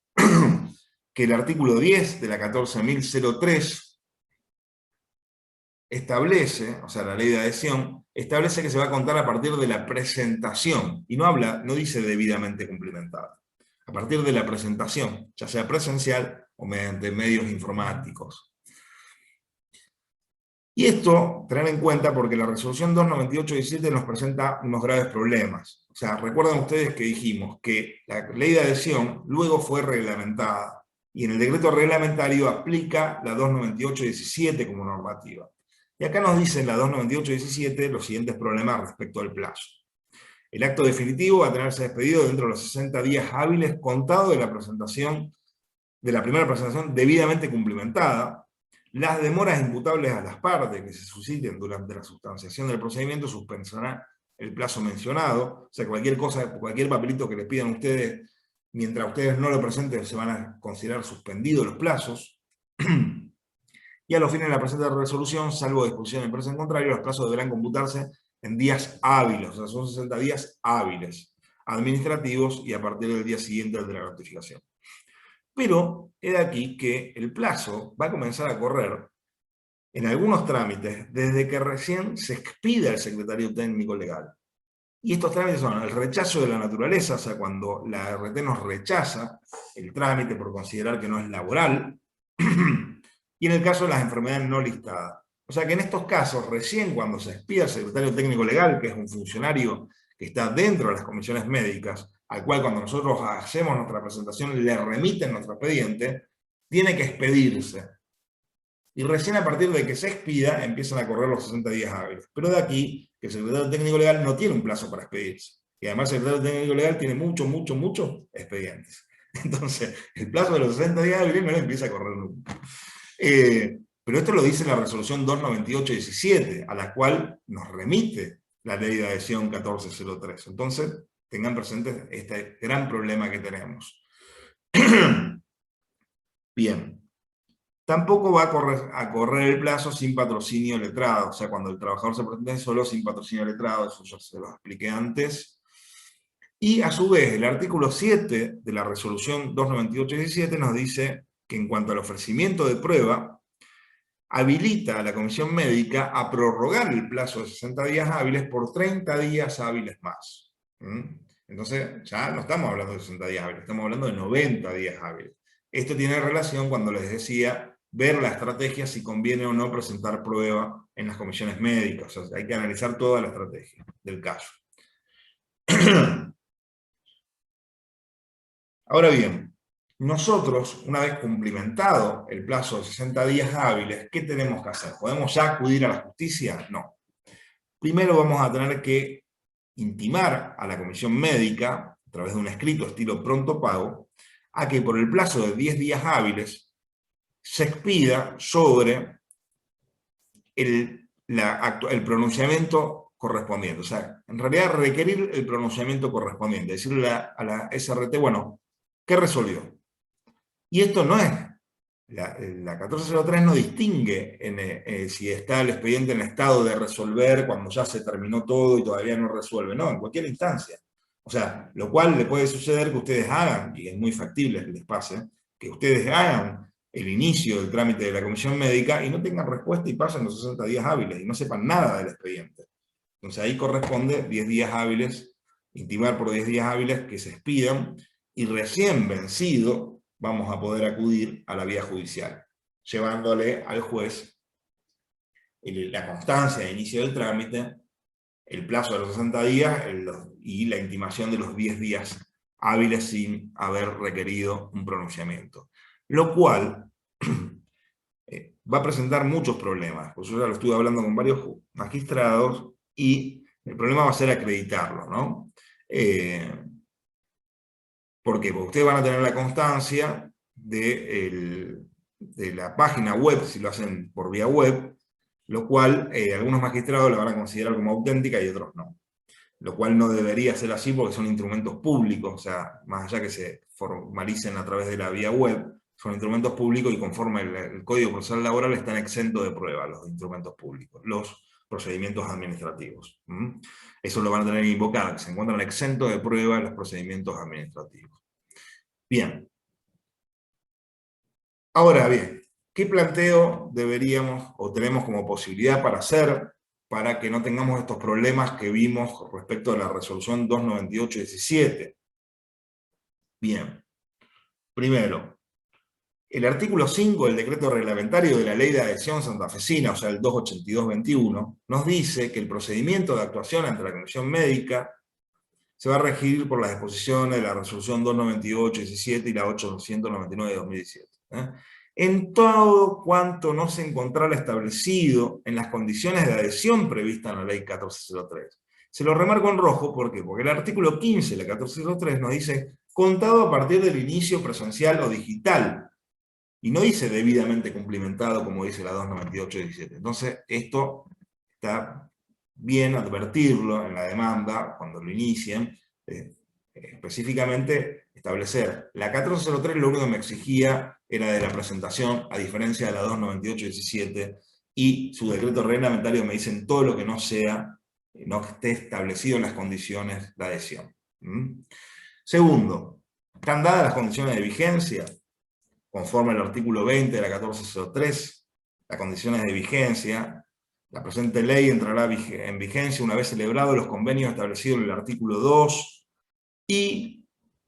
que el artículo 10 de la 14.003 establece, o sea, la ley de adhesión, establece que se va a contar a partir de la presentación, y no dice debidamente cumplimentada, a partir de la presentación, ya sea presencial o mediante medios informáticos. Y esto, tener en cuenta, porque la resolución 298/17 nos presenta unos graves problemas. O sea, recuerdan ustedes que dijimos que la ley de adhesión luego fue reglamentada, y en el decreto reglamentario aplica la 298/17 como normativa. Y acá nos dice en la 298/17 los siguientes problemas respecto al plazo. El acto definitivo va a tenerse expedido dentro de los 60 días hábiles contado de la primera presentación debidamente cumplimentada. Las demoras imputables a las partes que se susciten durante la sustanciación del procedimiento suspensará el plazo mencionado. O sea, cualquier cosa, cualquier papelito que les pidan ustedes, mientras ustedes no lo presenten, se van a considerar suspendidos los plazos. Y a los fines de la presente resolución, salvo disposición en preso en contrario, los plazos deberán computarse en días hábiles, o sea, son 60 días hábiles, administrativos, y a partir del día siguiente de la notificación. Pero he de aquí que el plazo va a comenzar a correr en algunos trámites desde que recién se expida el secretario técnico legal. Y estos trámites son el rechazo de la naturaleza, o sea, cuando la ART nos rechaza el trámite por considerar que no es laboral, y en el caso de las enfermedades no listadas. O sea que en estos casos, recién cuando se expida el secretario técnico legal, que es un funcionario que está dentro de las comisiones médicas, al cual cuando nosotros hacemos nuestra presentación le remiten nuestro expediente, tiene que expedirse. Y recién a partir de que se expida, empiezan a correr los 60 días hábiles. Pero de aquí, que el secretario técnico legal no tiene un plazo para expedirse. Y además el secretario técnico legal tiene muchos expedientes. Entonces, el plazo de los 60 días hábiles no le empieza a correr nunca. Pero esto lo dice la resolución 298/17, a la cual nos remite la ley de adhesión 1403. Entonces, tengan presentes este gran problema que tenemos. Bien. Tampoco va a correr el plazo sin patrocinio letrado, o sea, cuando el trabajador se presente solo sin patrocinio letrado, eso ya se lo expliqué antes. Y a su vez, el artículo 7 de la resolución 298/17 nos dice que en cuanto al ofrecimiento de prueba, habilita a la comisión médica a prorrogar el plazo de 60 días hábiles por 30 días hábiles más. Entonces, ya no estamos hablando de 60 días hábiles, estamos hablando de 90 días hábiles. Esto tiene relación, cuando les decía, ver la estrategia si conviene o no presentar prueba en las comisiones médicas. O sea, hay que analizar toda la estrategia del caso. Ahora bien, nosotros, una vez cumplimentado el plazo de 60 días hábiles, ¿qué tenemos que hacer? ¿Podemos ya acudir a la justicia? No. Primero vamos a tener que intimar a la comisión médica, a través de un escrito estilo pronto pago, a que por el plazo de 10 días hábiles se expida sobre el pronunciamiento correspondiente. O sea, en realidad requerir el pronunciamiento correspondiente, decirle a la SRT, bueno, ¿qué resolvió? Y esto no es, la 1403 no distingue si está el expediente en estado de resolver cuando ya se terminó todo y todavía no resuelve, no, en cualquier instancia. O sea, lo cual le puede suceder que ustedes hagan, y es muy factible que les pase, que ustedes hagan el inicio del trámite de la comisión médica y no tengan respuesta y pasen los 60 días hábiles y no sepan nada del expediente. Entonces ahí corresponde 10 días hábiles, intimar por 10 días hábiles que se expidan, y recién vencido vamos a poder acudir a la vía judicial, llevándole al juez la constancia de inicio del trámite, el plazo de los 60 días y la intimación de los 10 días hábiles sin haber requerido un pronunciamiento. Lo cual va a presentar muchos problemas, pues yo ya lo estuve hablando con varios magistrados, y el problema va a ser acreditarlo, ¿no? ¿Por qué? Porque ustedes van a tener la constancia de la página web, si lo hacen por vía web, lo cual algunos magistrados la van a considerar como auténtica y otros no. Lo cual no debería ser así porque son instrumentos públicos, o sea, más allá que se formalicen a través de la vía web, son instrumentos públicos y conforme el Código Procesal Laboral están exentos de prueba los instrumentos públicos, los procedimientos administrativos. Eso lo van a tener invocado, que se encuentran exentos de prueba los procedimientos administrativos. Bien. Ahora bien, ¿qué planteo deberíamos o tenemos como posibilidad para hacer para que no tengamos estos problemas que vimos respecto a la resolución 298-17? Bien, primero, el artículo 5 del decreto reglamentario de la Ley de Adhesión Santafesina, o sea, el 282-21, nos dice que el procedimiento de actuación ante la Comisión Médica se va a regir por las disposiciones de la resolución 298-17 y la 899-2017. En todo cuanto no se encontrara establecido en las condiciones de adhesión previstas en la Ley 1403. Se lo remarco en rojo, ¿por qué? Porque el artículo 15 de la 1403 nos dice, contado a partir del inicio presencial o digital, y no dice debidamente cumplimentado como dice la 298-17. Entonces, esto está bien advertirlo en la demanda, cuando lo inicien, específicamente establecer. La 1403 lo único que me exigía era de la presentación, a diferencia de la 298-17, y su decreto reglamentario me dicen todo lo que no sea, no esté establecido en las condiciones de adhesión. Segundo, ¿están dadas las condiciones de vigencia? Conforme al artículo 20 de la 1403, las condiciones de vigencia, la presente ley entrará en vigencia una vez celebrados los convenios establecidos en el artículo 2 y,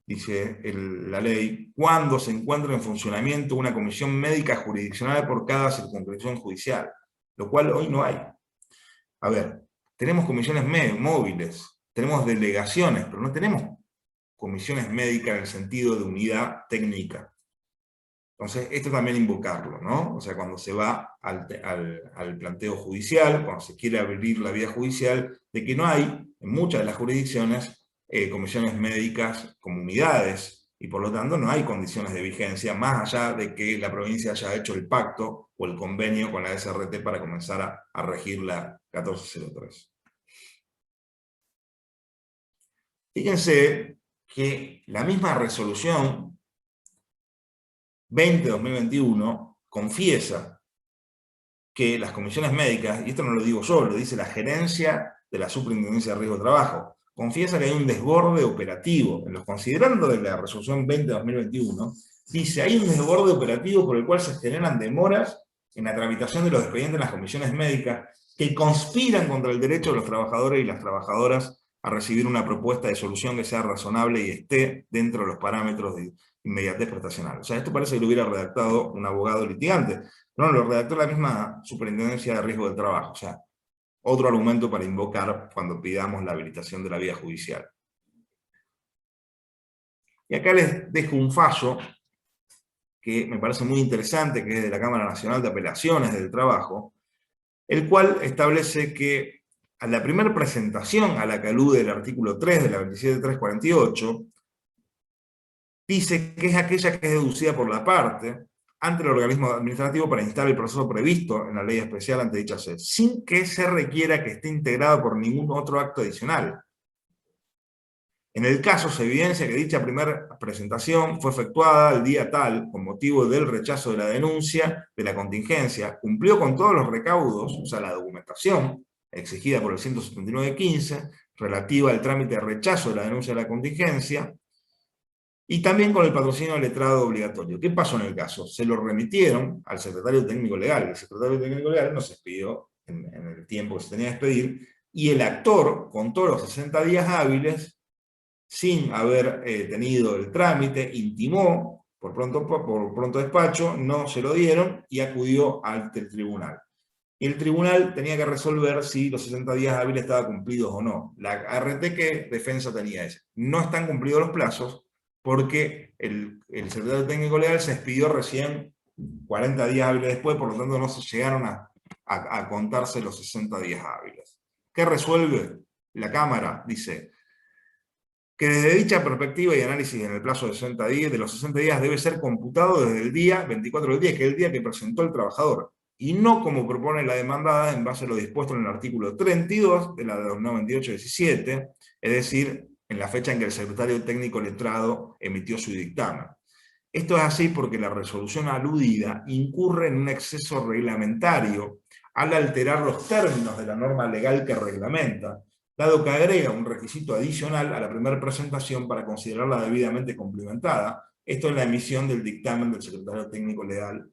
dice la ley, cuando se encuentre en funcionamiento una comisión médica jurisdiccional por cada circunscripción judicial, lo cual hoy no hay. A ver, tenemos comisiones móviles, tenemos delegaciones, pero no tenemos comisiones médicas en el sentido de unidad técnica. Entonces, esto también invocarlo, ¿no? O sea, cuando se va al planteo judicial, cuando se quiere abrir la vía judicial, de que no hay, en muchas de las jurisdicciones, comisiones médicas como unidades, y por lo tanto no hay condiciones de vigencia, más allá de que la provincia haya hecho el pacto o el convenio con la SRT para comenzar a regir la 1403. Fíjense que la misma resolución 20-2021 confiesa que las comisiones médicas, y esto no lo digo yo, lo dice la gerencia de la Superintendencia de Riesgo de Trabajo, confiesa que hay un desborde operativo. En los considerandos de la resolución 20-2021, dice, hay un desborde operativo por el cual se generan demoras en la tramitación de los expedientes en las comisiones médicas que conspiran contra el derecho de los trabajadores y las trabajadoras a recibir una propuesta de solución que sea razonable y esté dentro de los parámetros de inmediatez prestacional. O sea, esto parece que lo hubiera redactado un abogado litigante. No, lo redactó la misma Superintendencia de Riesgo del Trabajo. O sea, otro argumento para invocar cuando pidamos la habilitación de la vía judicial. Y acá les dejo un fallo que me parece muy interesante, que es de la Cámara Nacional de Apelaciones del Trabajo, el cual establece que a la primera presentación a la que alude el artículo 3 de la 27348, dice que es aquella que es deducida por la parte ante el organismo administrativo para instar el proceso previsto en la ley especial ante dicha sede, sin que se requiera que esté integrado por ningún otro acto adicional. En el caso se evidencia que dicha primera presentación fue efectuada el día tal, con motivo del rechazo de la denuncia de la contingencia, cumplió con todos los recaudos, o sea, la documentación exigida por el 179.15, relativa al trámite de rechazo de la denuncia de la contingencia, y también con el patrocinio del letrado obligatorio. ¿Qué pasó en el caso? Se lo remitieron al secretario técnico legal. El secretario técnico legal no se expidió en el tiempo que se tenía que expedir, y el actor contó los 60 días hábiles sin haber tenido el trámite, intimó por pronto despacho, no se lo dieron y acudió ante el tribunal. Y el tribunal tenía que resolver si los 60 días hábiles estaban cumplidos o no. La ART que defensa tenía es, no están cumplidos los plazos, porque el secretario técnico legal se expidió recién 40 días hábiles después, por lo tanto no se llegaron a contarse los 60 días hábiles. ¿Qué resuelve la Cámara? Dice que desde dicha perspectiva y análisis en el plazo de 60 días, de los 60 días debe ser computado desde el día 24 del día, que es el día que presentó el trabajador, y no como propone la demandada en base a lo dispuesto en el artículo 32 de la 298-17, es decir, en la fecha en que el secretario técnico letrado emitió su dictamen. Esto es así porque la resolución aludida incurre en un exceso reglamentario al alterar los términos de la norma legal que reglamenta, dado que agrega un requisito adicional a la primera presentación para considerarla debidamente cumplimentada, esto es la emisión del dictamen del secretario técnico legal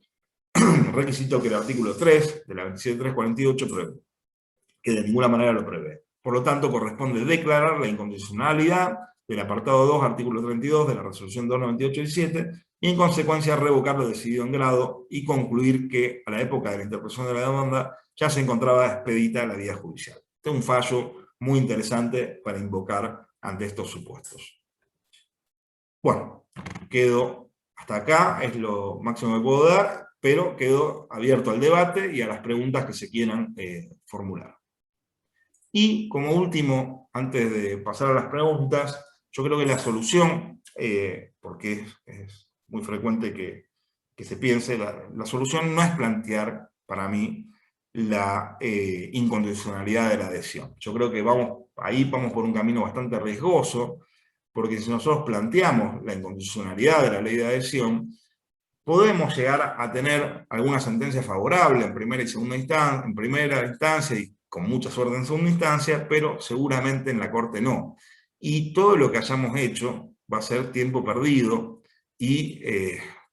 requisito que el artículo 3 de la 27348 prevé, que de ninguna manera lo prevé. Por lo tanto, corresponde declarar la incondicionalidad del apartado 2, artículo 32 de la resolución 298-17, y en consecuencia revocar lo decidido en grado y concluir que a la época de la interpretación de la demanda ya se encontraba expedita la vía judicial. Este es un fallo muy interesante para invocar ante estos supuestos. Bueno, quedo hasta acá, es lo máximo que puedo dar, pero quedo abierto al debate y a las preguntas que se quieran formular. Y como último, antes de pasar a las preguntas, yo creo que la solución, porque es muy frecuente que se piense, la solución no es plantear, para mí, la incondicionalidad de la adhesión. Yo creo que ahí vamos por un camino bastante riesgoso, porque si nosotros planteamos la incondicionalidad de la ley de adhesión, podemos llegar a tener alguna sentencia favorable en primera y segunda instancia, en primera instancia y con mucha suerte en segunda instancia, pero seguramente en la Corte no. Y todo lo que hayamos hecho va a ser tiempo perdido y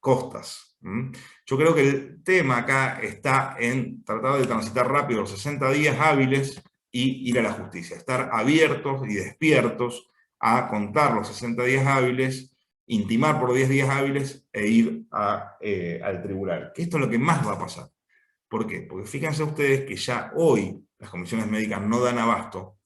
costas. Yo creo que el tema acá está en tratar de transitar rápido los 60 días hábiles y ir a la justicia, estar abiertos y despiertos a contar los 60 días hábiles, intimar por 10 días hábiles e ir al tribunal. Que esto es lo que más va a pasar. ¿Por qué? Porque fíjense ustedes que ya hoy las comisiones médicas no dan abasto,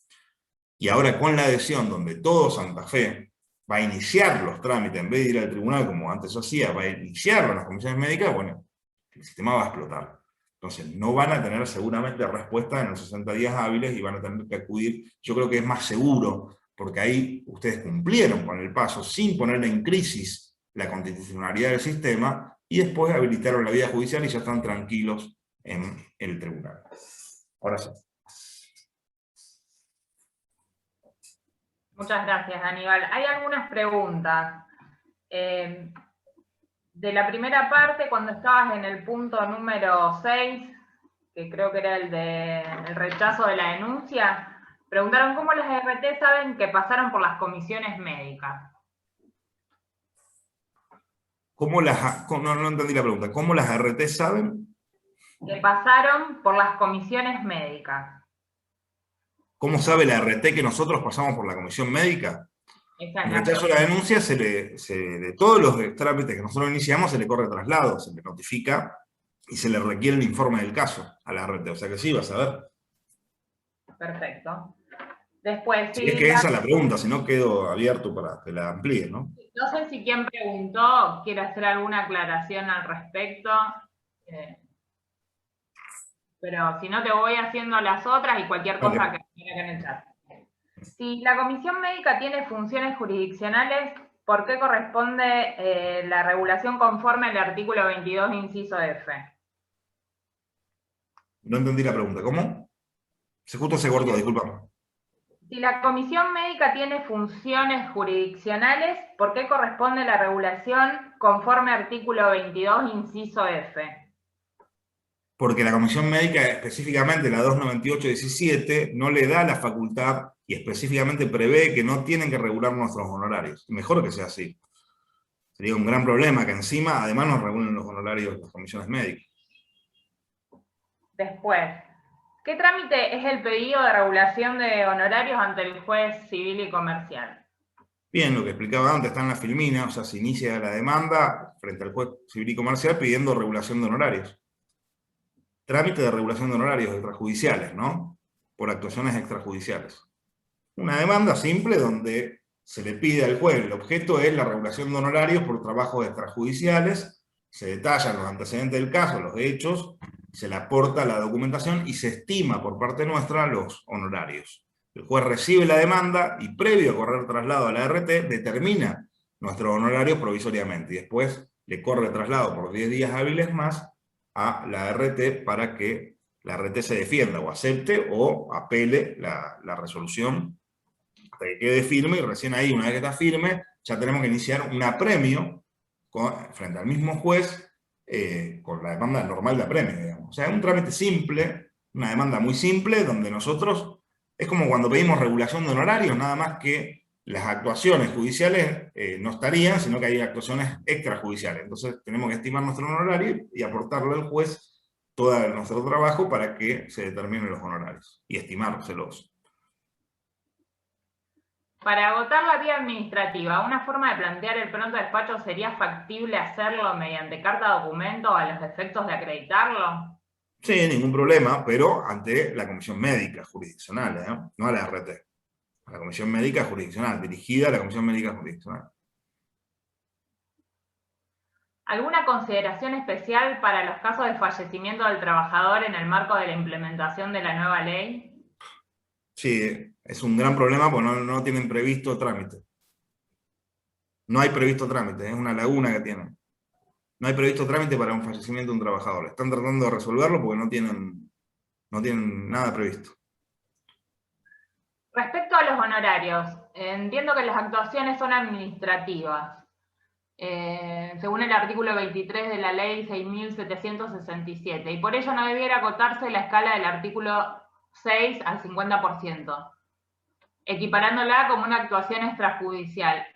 y ahora con la adhesión, donde todo Santa Fe va a iniciar los trámites, en vez de ir al tribunal como antes hacía, va a iniciarlo en las comisiones médicas, bueno, el sistema va a explotar. Entonces no van a tener seguramente respuesta en los 60 días hábiles y van a tener que acudir. Yo creo que es más seguro, porque ahí ustedes cumplieron con el paso sin poner en crisis la constitucionalidad del sistema, y después habilitaron la vía judicial y ya están tranquilos en el tribunal. Ahora sí. Muchas gracias, Aníbal. Hay algunas preguntas. De la primera parte, cuando estabas en el punto número 6, que creo que era el rechazo de la denuncia, preguntaron cómo las RT saben que pasaron por las comisiones médicas. No entendí la pregunta. ¿Cómo las RT saben? Que pasaron por las comisiones médicas. ¿Cómo sabe la RT que nosotros pasamos por la comisión médica? En rechazo de la denuncia, de todos los trámites que nosotros iniciamos, se le corre traslado, se le notifica y se le requiere el informe del caso a la RT. O sea que sí, vas a ver. Perfecto. Después, si es que esa es la pregunta, si no quedo abierto para que la amplíe, ¿no? No sé si quien preguntó quiere hacer alguna aclaración al respecto. Pero si no, te voy haciendo las otras y cualquier cosa que venga acá en el chat. Si la comisión médica tiene funciones jurisdiccionales, ¿por qué corresponde la regulación conforme al artículo 22, inciso F? No entendí la pregunta. ¿Cómo? Justo se cortó, disculpame. Si la comisión médica tiene funciones jurisdiccionales, ¿por qué corresponde la regulación conforme al artículo 22, inciso F? Porque la comisión médica, específicamente la 298-17, no le da la facultad y específicamente prevé que no tienen que regular nuestros honorarios. Mejor que sea así. Sería un gran problema que encima, además, nos regulen los honorarios de las comisiones médicas. Después, ¿qué trámite es el pedido de regulación de honorarios ante el juez civil y comercial? Bien, lo que explicaba antes, está en la filmina, o sea, se inicia la demanda frente al juez civil y comercial pidiendo regulación de honorarios. Trámite de regulación de honorarios extrajudiciales, ¿no? Por actuaciones extrajudiciales. Una demanda simple donde se le pide al juez, el objeto es la regulación de honorarios por trabajos extrajudiciales, se detallan los antecedentes del caso, los hechos, se le aporta la documentación y se estima por parte nuestra los honorarios. El juez recibe la demanda y previo a correr traslado a la RT determina nuestros honorarios provisoriamente y después le corre traslado por 10 días hábiles más a la RT para que la RT se defienda o acepte o apele la resolución hasta que quede firme, y recién ahí, una vez que está firme, ya tenemos que iniciar un apremio frente al mismo juez con la demanda normal de apremio, digamos. O sea, es un trámite simple, una demanda muy simple, donde nosotros, es como cuando pedimos regulación de honorarios, nada más que las actuaciones judiciales no estarían, sino que hay actuaciones extrajudiciales. Entonces tenemos que estimar nuestro honorario y aportarle al juez todo nuestro trabajo para que se determinen los honorarios y estimárselos. Para agotar la vía administrativa, ¿una forma de plantear el pronto despacho sería factible hacerlo mediante carta documento a los efectos de acreditarlo? Sí, ningún problema, pero ante la comisión médica jurisdiccional, no a la RT. A la comisión médica jurisdiccional, dirigida a la comisión médica jurisdiccional. ¿Alguna consideración especial para los casos de fallecimiento del trabajador en el marco de la implementación de la nueva ley? Sí, es un gran problema porque no tienen previsto trámite. No hay previsto trámite, es una laguna que tienen. No hay previsto trámite para un fallecimiento de un trabajador. Están tratando de resolverlo porque no tienen nada previsto. Respecto a los honorarios, entiendo que las actuaciones son administrativas, según el artículo 23 de la ley 6.767, y por ello no debiera acotarse la escala del artículo 6 al 50%, equiparándola como una actuación extrajudicial.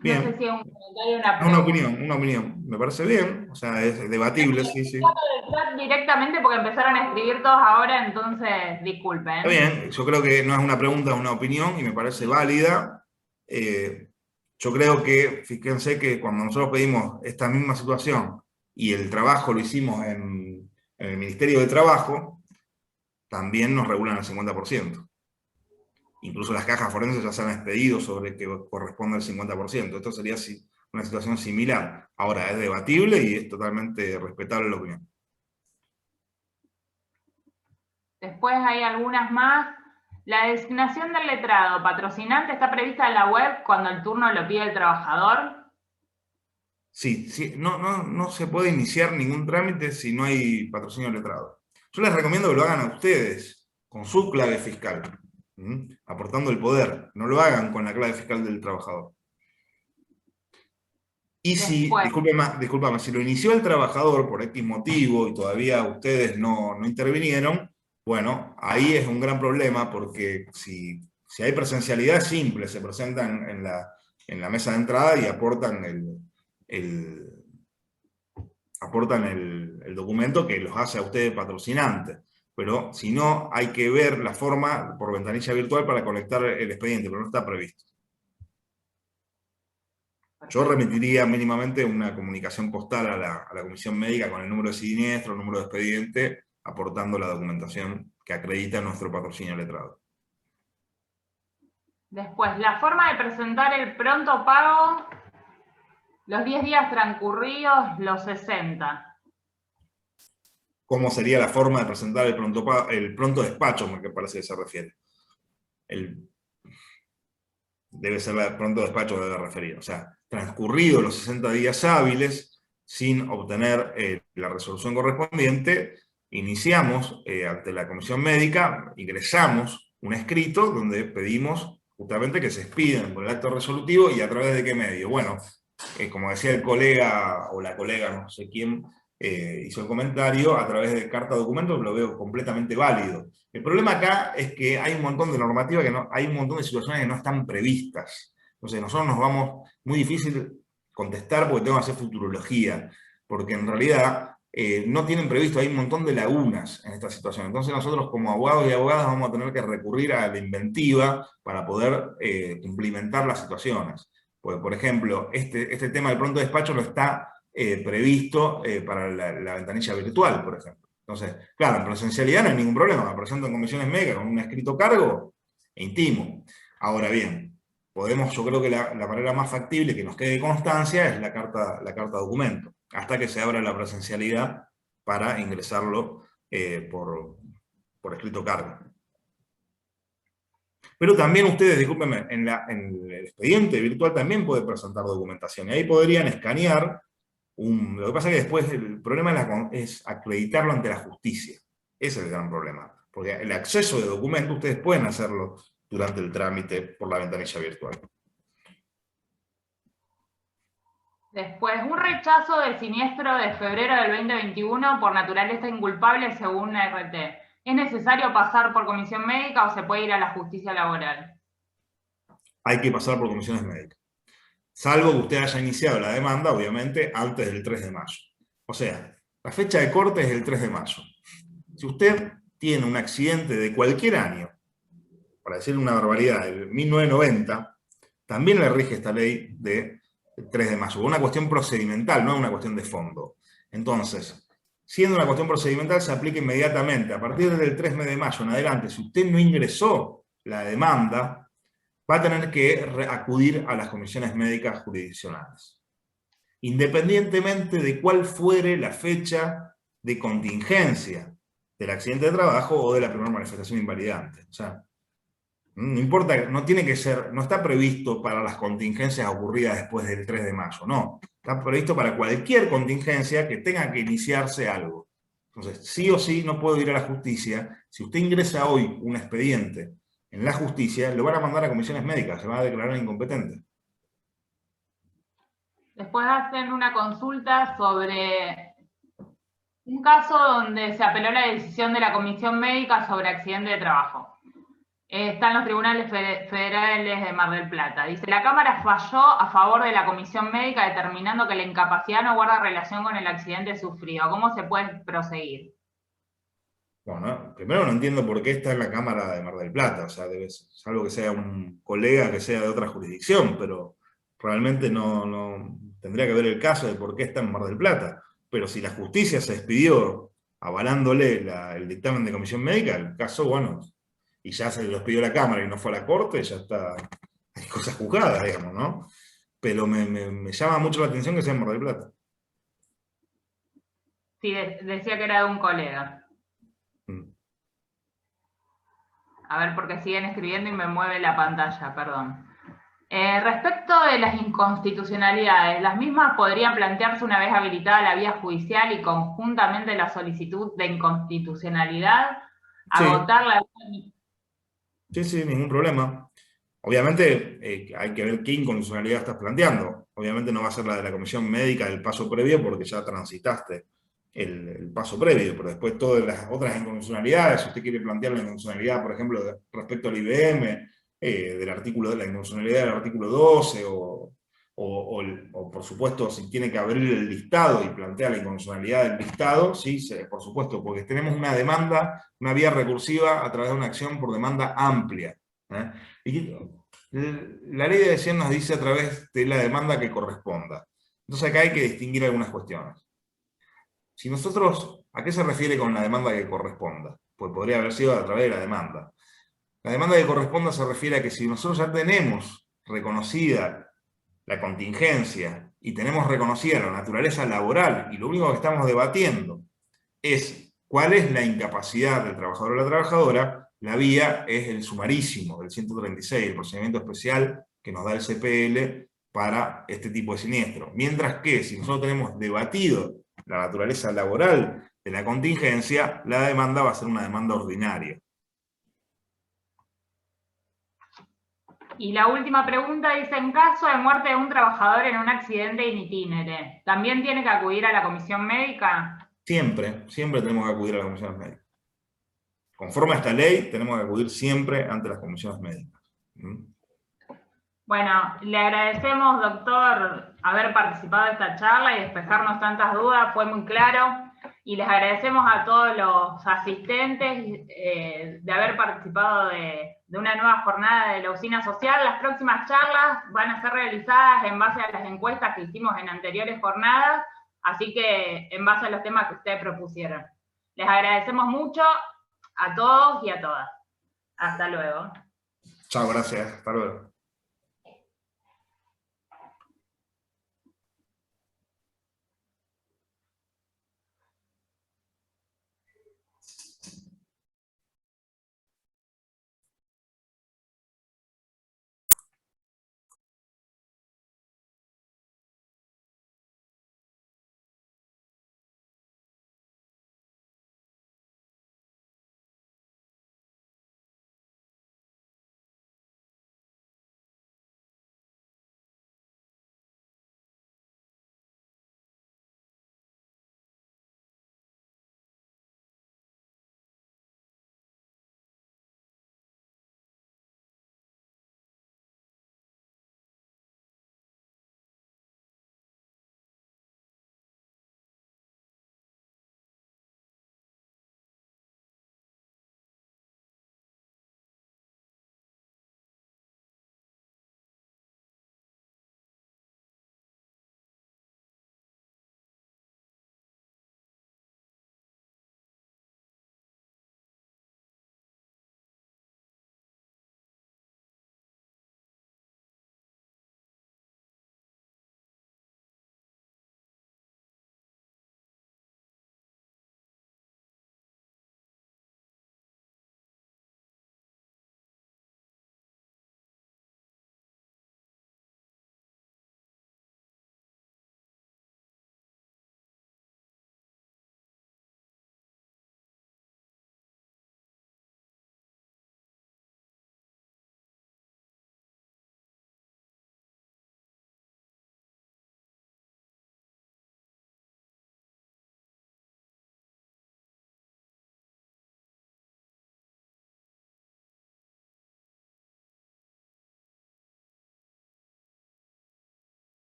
Bien. No sé si es un comentario o una pregunta. Una opinión. Me parece bien, o sea, es debatible, sí. Directamente porque empezaron a escribir todos ahora, entonces disculpen. Está bien, yo creo que no es una pregunta, es una opinión y me parece válida. Yo creo que, fíjense que cuando nosotros pedimos esta misma situación y el trabajo lo hicimos en el Ministerio de Trabajo, también nos regulan el 50%. Incluso las cajas forenses ya se han expedido sobre que corresponde al 50%. Esto sería una situación similar. Ahora, es debatible y es totalmente respetable la opinión. Después hay algunas más. La designación del letrado patrocinante está prevista en la web cuando el turno lo pide el trabajador. Sí, no se puede iniciar ningún trámite si no hay patrocinio letrado. Yo les recomiendo que lo hagan a ustedes, con su clave fiscal, aportando el poder. No lo hagan con la clave fiscal del trabajador. Y si, discúlpame, si lo inició el trabajador por X motivo y todavía ustedes no intervinieron, bueno, ahí es un gran problema porque si hay presencialidad es simple, se presentan en la mesa de entrada y aportan el documento que los hace a ustedes patrocinantes. Pero si no, hay que ver la forma por ventanilla virtual para conectar el expediente, pero no está previsto. Yo remitiría mínimamente una comunicación postal a la comisión médica con el número de siniestro, el número de expediente, aportando la documentación que acredita nuestro patrocinio letrado. Después, la forma de presentar el pronto pago, los 10 días transcurridos, los 60. ¿Cómo sería la forma de presentar el pronto despacho, me parece que se refiere? Debe ser el pronto despacho que debe referir. O sea, transcurridos los 60 días hábiles, sin obtener la resolución correspondiente, iniciamos ante la comisión médica, ingresamos un escrito donde pedimos justamente que se expiden con el acto resolutivo y a través de qué medio. Bueno, como decía el colega o la colega, no sé quién, hizo el comentario, a través de carta documento lo veo completamente válido. El problema acá es que hay un montón de normativa, hay un montón de situaciones que no están previstas. Entonces nosotros nos vamos, muy difícil contestar porque tengo que hacer futurología, porque en realidad no tienen previsto, hay un montón de lagunas en esta situación. Entonces nosotros como abogados y abogadas vamos a tener que recurrir a la inventiva para poder implementar las situaciones. Porque, por ejemplo, este tema del pronto despacho no está previsto para la ventanilla virtual, por ejemplo. Entonces, claro, en presencialidad no hay ningún problema, me presento en comisiones médicas con un escrito cargo e intimo. Ahora bien, yo creo que la manera más factible que nos quede constancia es la carta documento, hasta que se abra la presencialidad para ingresarlo por escrito cargo. Pero también ustedes, discúlpenme, en el expediente virtual también puede presentar documentación, y ahí podrían escanear. Lo que pasa es que después el problema es acreditarlo ante la justicia. Ese es el gran problema. Porque el acceso de documentos ustedes pueden hacerlo durante el trámite por la ventanilla virtual. Después, un rechazo del siniestro de febrero del 2021 por naturaleza inculpable según la RT. ¿Es necesario pasar por comisión médica o se puede ir a la justicia laboral? hay que pasar por comisiones médicas. Salvo que usted haya iniciado la demanda, obviamente, antes del 3 de mayo. O sea, la fecha de corte es el 3 de mayo. Si usted tiene un accidente de cualquier año, para decir una barbaridad, el 1990, también le rige esta ley del 3 de mayo. Una cuestión procedimental, no una cuestión de fondo. Entonces, siendo una cuestión procedimental, se aplica inmediatamente. A partir del 3 de mayo en adelante, si usted no ingresó la demanda, va a tener que acudir a las comisiones médicas jurisdiccionales. Independientemente de cuál fuere la fecha de contingencia del accidente de trabajo o de la primera manifestación invalidante. O sea, no importa, no tiene que ser, no está previsto para las contingencias ocurridas después del 3 de mayo, no. Está previsto para cualquier contingencia que tenga que iniciarse algo. Entonces, sí o sí no puedo ir a la justicia. Si usted ingresa hoy un expediente en la justicia, lo van a mandar a comisiones médicas, se va a declarar incompetente. Después hacen una consulta sobre un caso donde se apeló la decisión de la comisión médica sobre accidente de trabajo. Están los tribunales federales de Mar del Plata. Dice, la Cámara falló a favor de la comisión médica determinando que la incapacidad no guarda relación con el accidente sufrido. ¿Cómo se puede proseguir? Bueno, primero no entiendo por qué está en la Cámara de Mar del Plata, o sea, salvo que sea un colega que sea de otra jurisdicción, pero realmente no tendría que ver el caso de por qué está en Mar del Plata. Pero si la justicia se expidió avalándole el dictamen de comisión médica, el caso, bueno, y ya se lo expidió la Cámara y no fue a la Corte, ya está, hay cosas juzgadas, digamos, ¿no? Pero me llama mucho la atención que sea en Mar del Plata. Sí, decía que era de un colega. A ver, porque siguen escribiendo y me mueve la pantalla, perdón. Respecto de las inconstitucionalidades, ¿las mismas podrían plantearse una vez habilitada la vía judicial y conjuntamente la solicitud de inconstitucionalidad? Sí. Agotarla. Sí, ningún problema. Obviamente hay que ver qué inconstitucionalidad estás planteando. Obviamente no va a ser la de la comisión médica del paso previo porque ya transitaste el paso previo, pero después todas las otras inconstitucionalidades, si usted quiere plantear la inconstitucionalidad, por ejemplo, respecto al IBM, del artículo de la inconstitucionalidad del artículo 12, o por supuesto si tiene que abrir el listado y plantear la inconstitucionalidad del listado, sí, por supuesto, porque tenemos una demanda, una vía recursiva a través de una acción por demanda amplia. Y la ley de adhesión nos dice a través de la demanda que corresponda. Entonces acá hay que distinguir algunas cuestiones. Si nosotros, ¿a qué se refiere con la demanda que corresponda? Pues podría haber sido a través de la demanda. La demanda que corresponda se refiere a que si nosotros ya tenemos reconocida la contingencia y tenemos reconocida la naturaleza laboral y lo único que estamos debatiendo es cuál es la incapacidad del trabajador o la trabajadora, la vía es el sumarísimo del 136, el procedimiento especial que nos da el CPL para este tipo de siniestro. Mientras que si nosotros tenemos debatido la naturaleza laboral de la contingencia, la demanda va a ser una demanda ordinaria. Y la última pregunta dice, en caso de muerte de un trabajador en un accidente in itinere, ¿también tiene que acudir a la comisión médica? Siempre tenemos que acudir a las comisiones médicas. Conforme a esta ley, tenemos que acudir siempre ante las comisiones médicas. Bueno, le agradecemos, doctor, haber participado de esta charla y despejarnos tantas dudas, fue muy claro. Y les agradecemos a todos los asistentes de haber participado de una nueva jornada de la Usina Social. Las próximas charlas van a ser realizadas en base a las encuestas que hicimos en anteriores jornadas, así que en base a los temas que ustedes propusieron. Les agradecemos mucho a todos y a todas. Hasta luego. Chao, gracias. Hasta luego.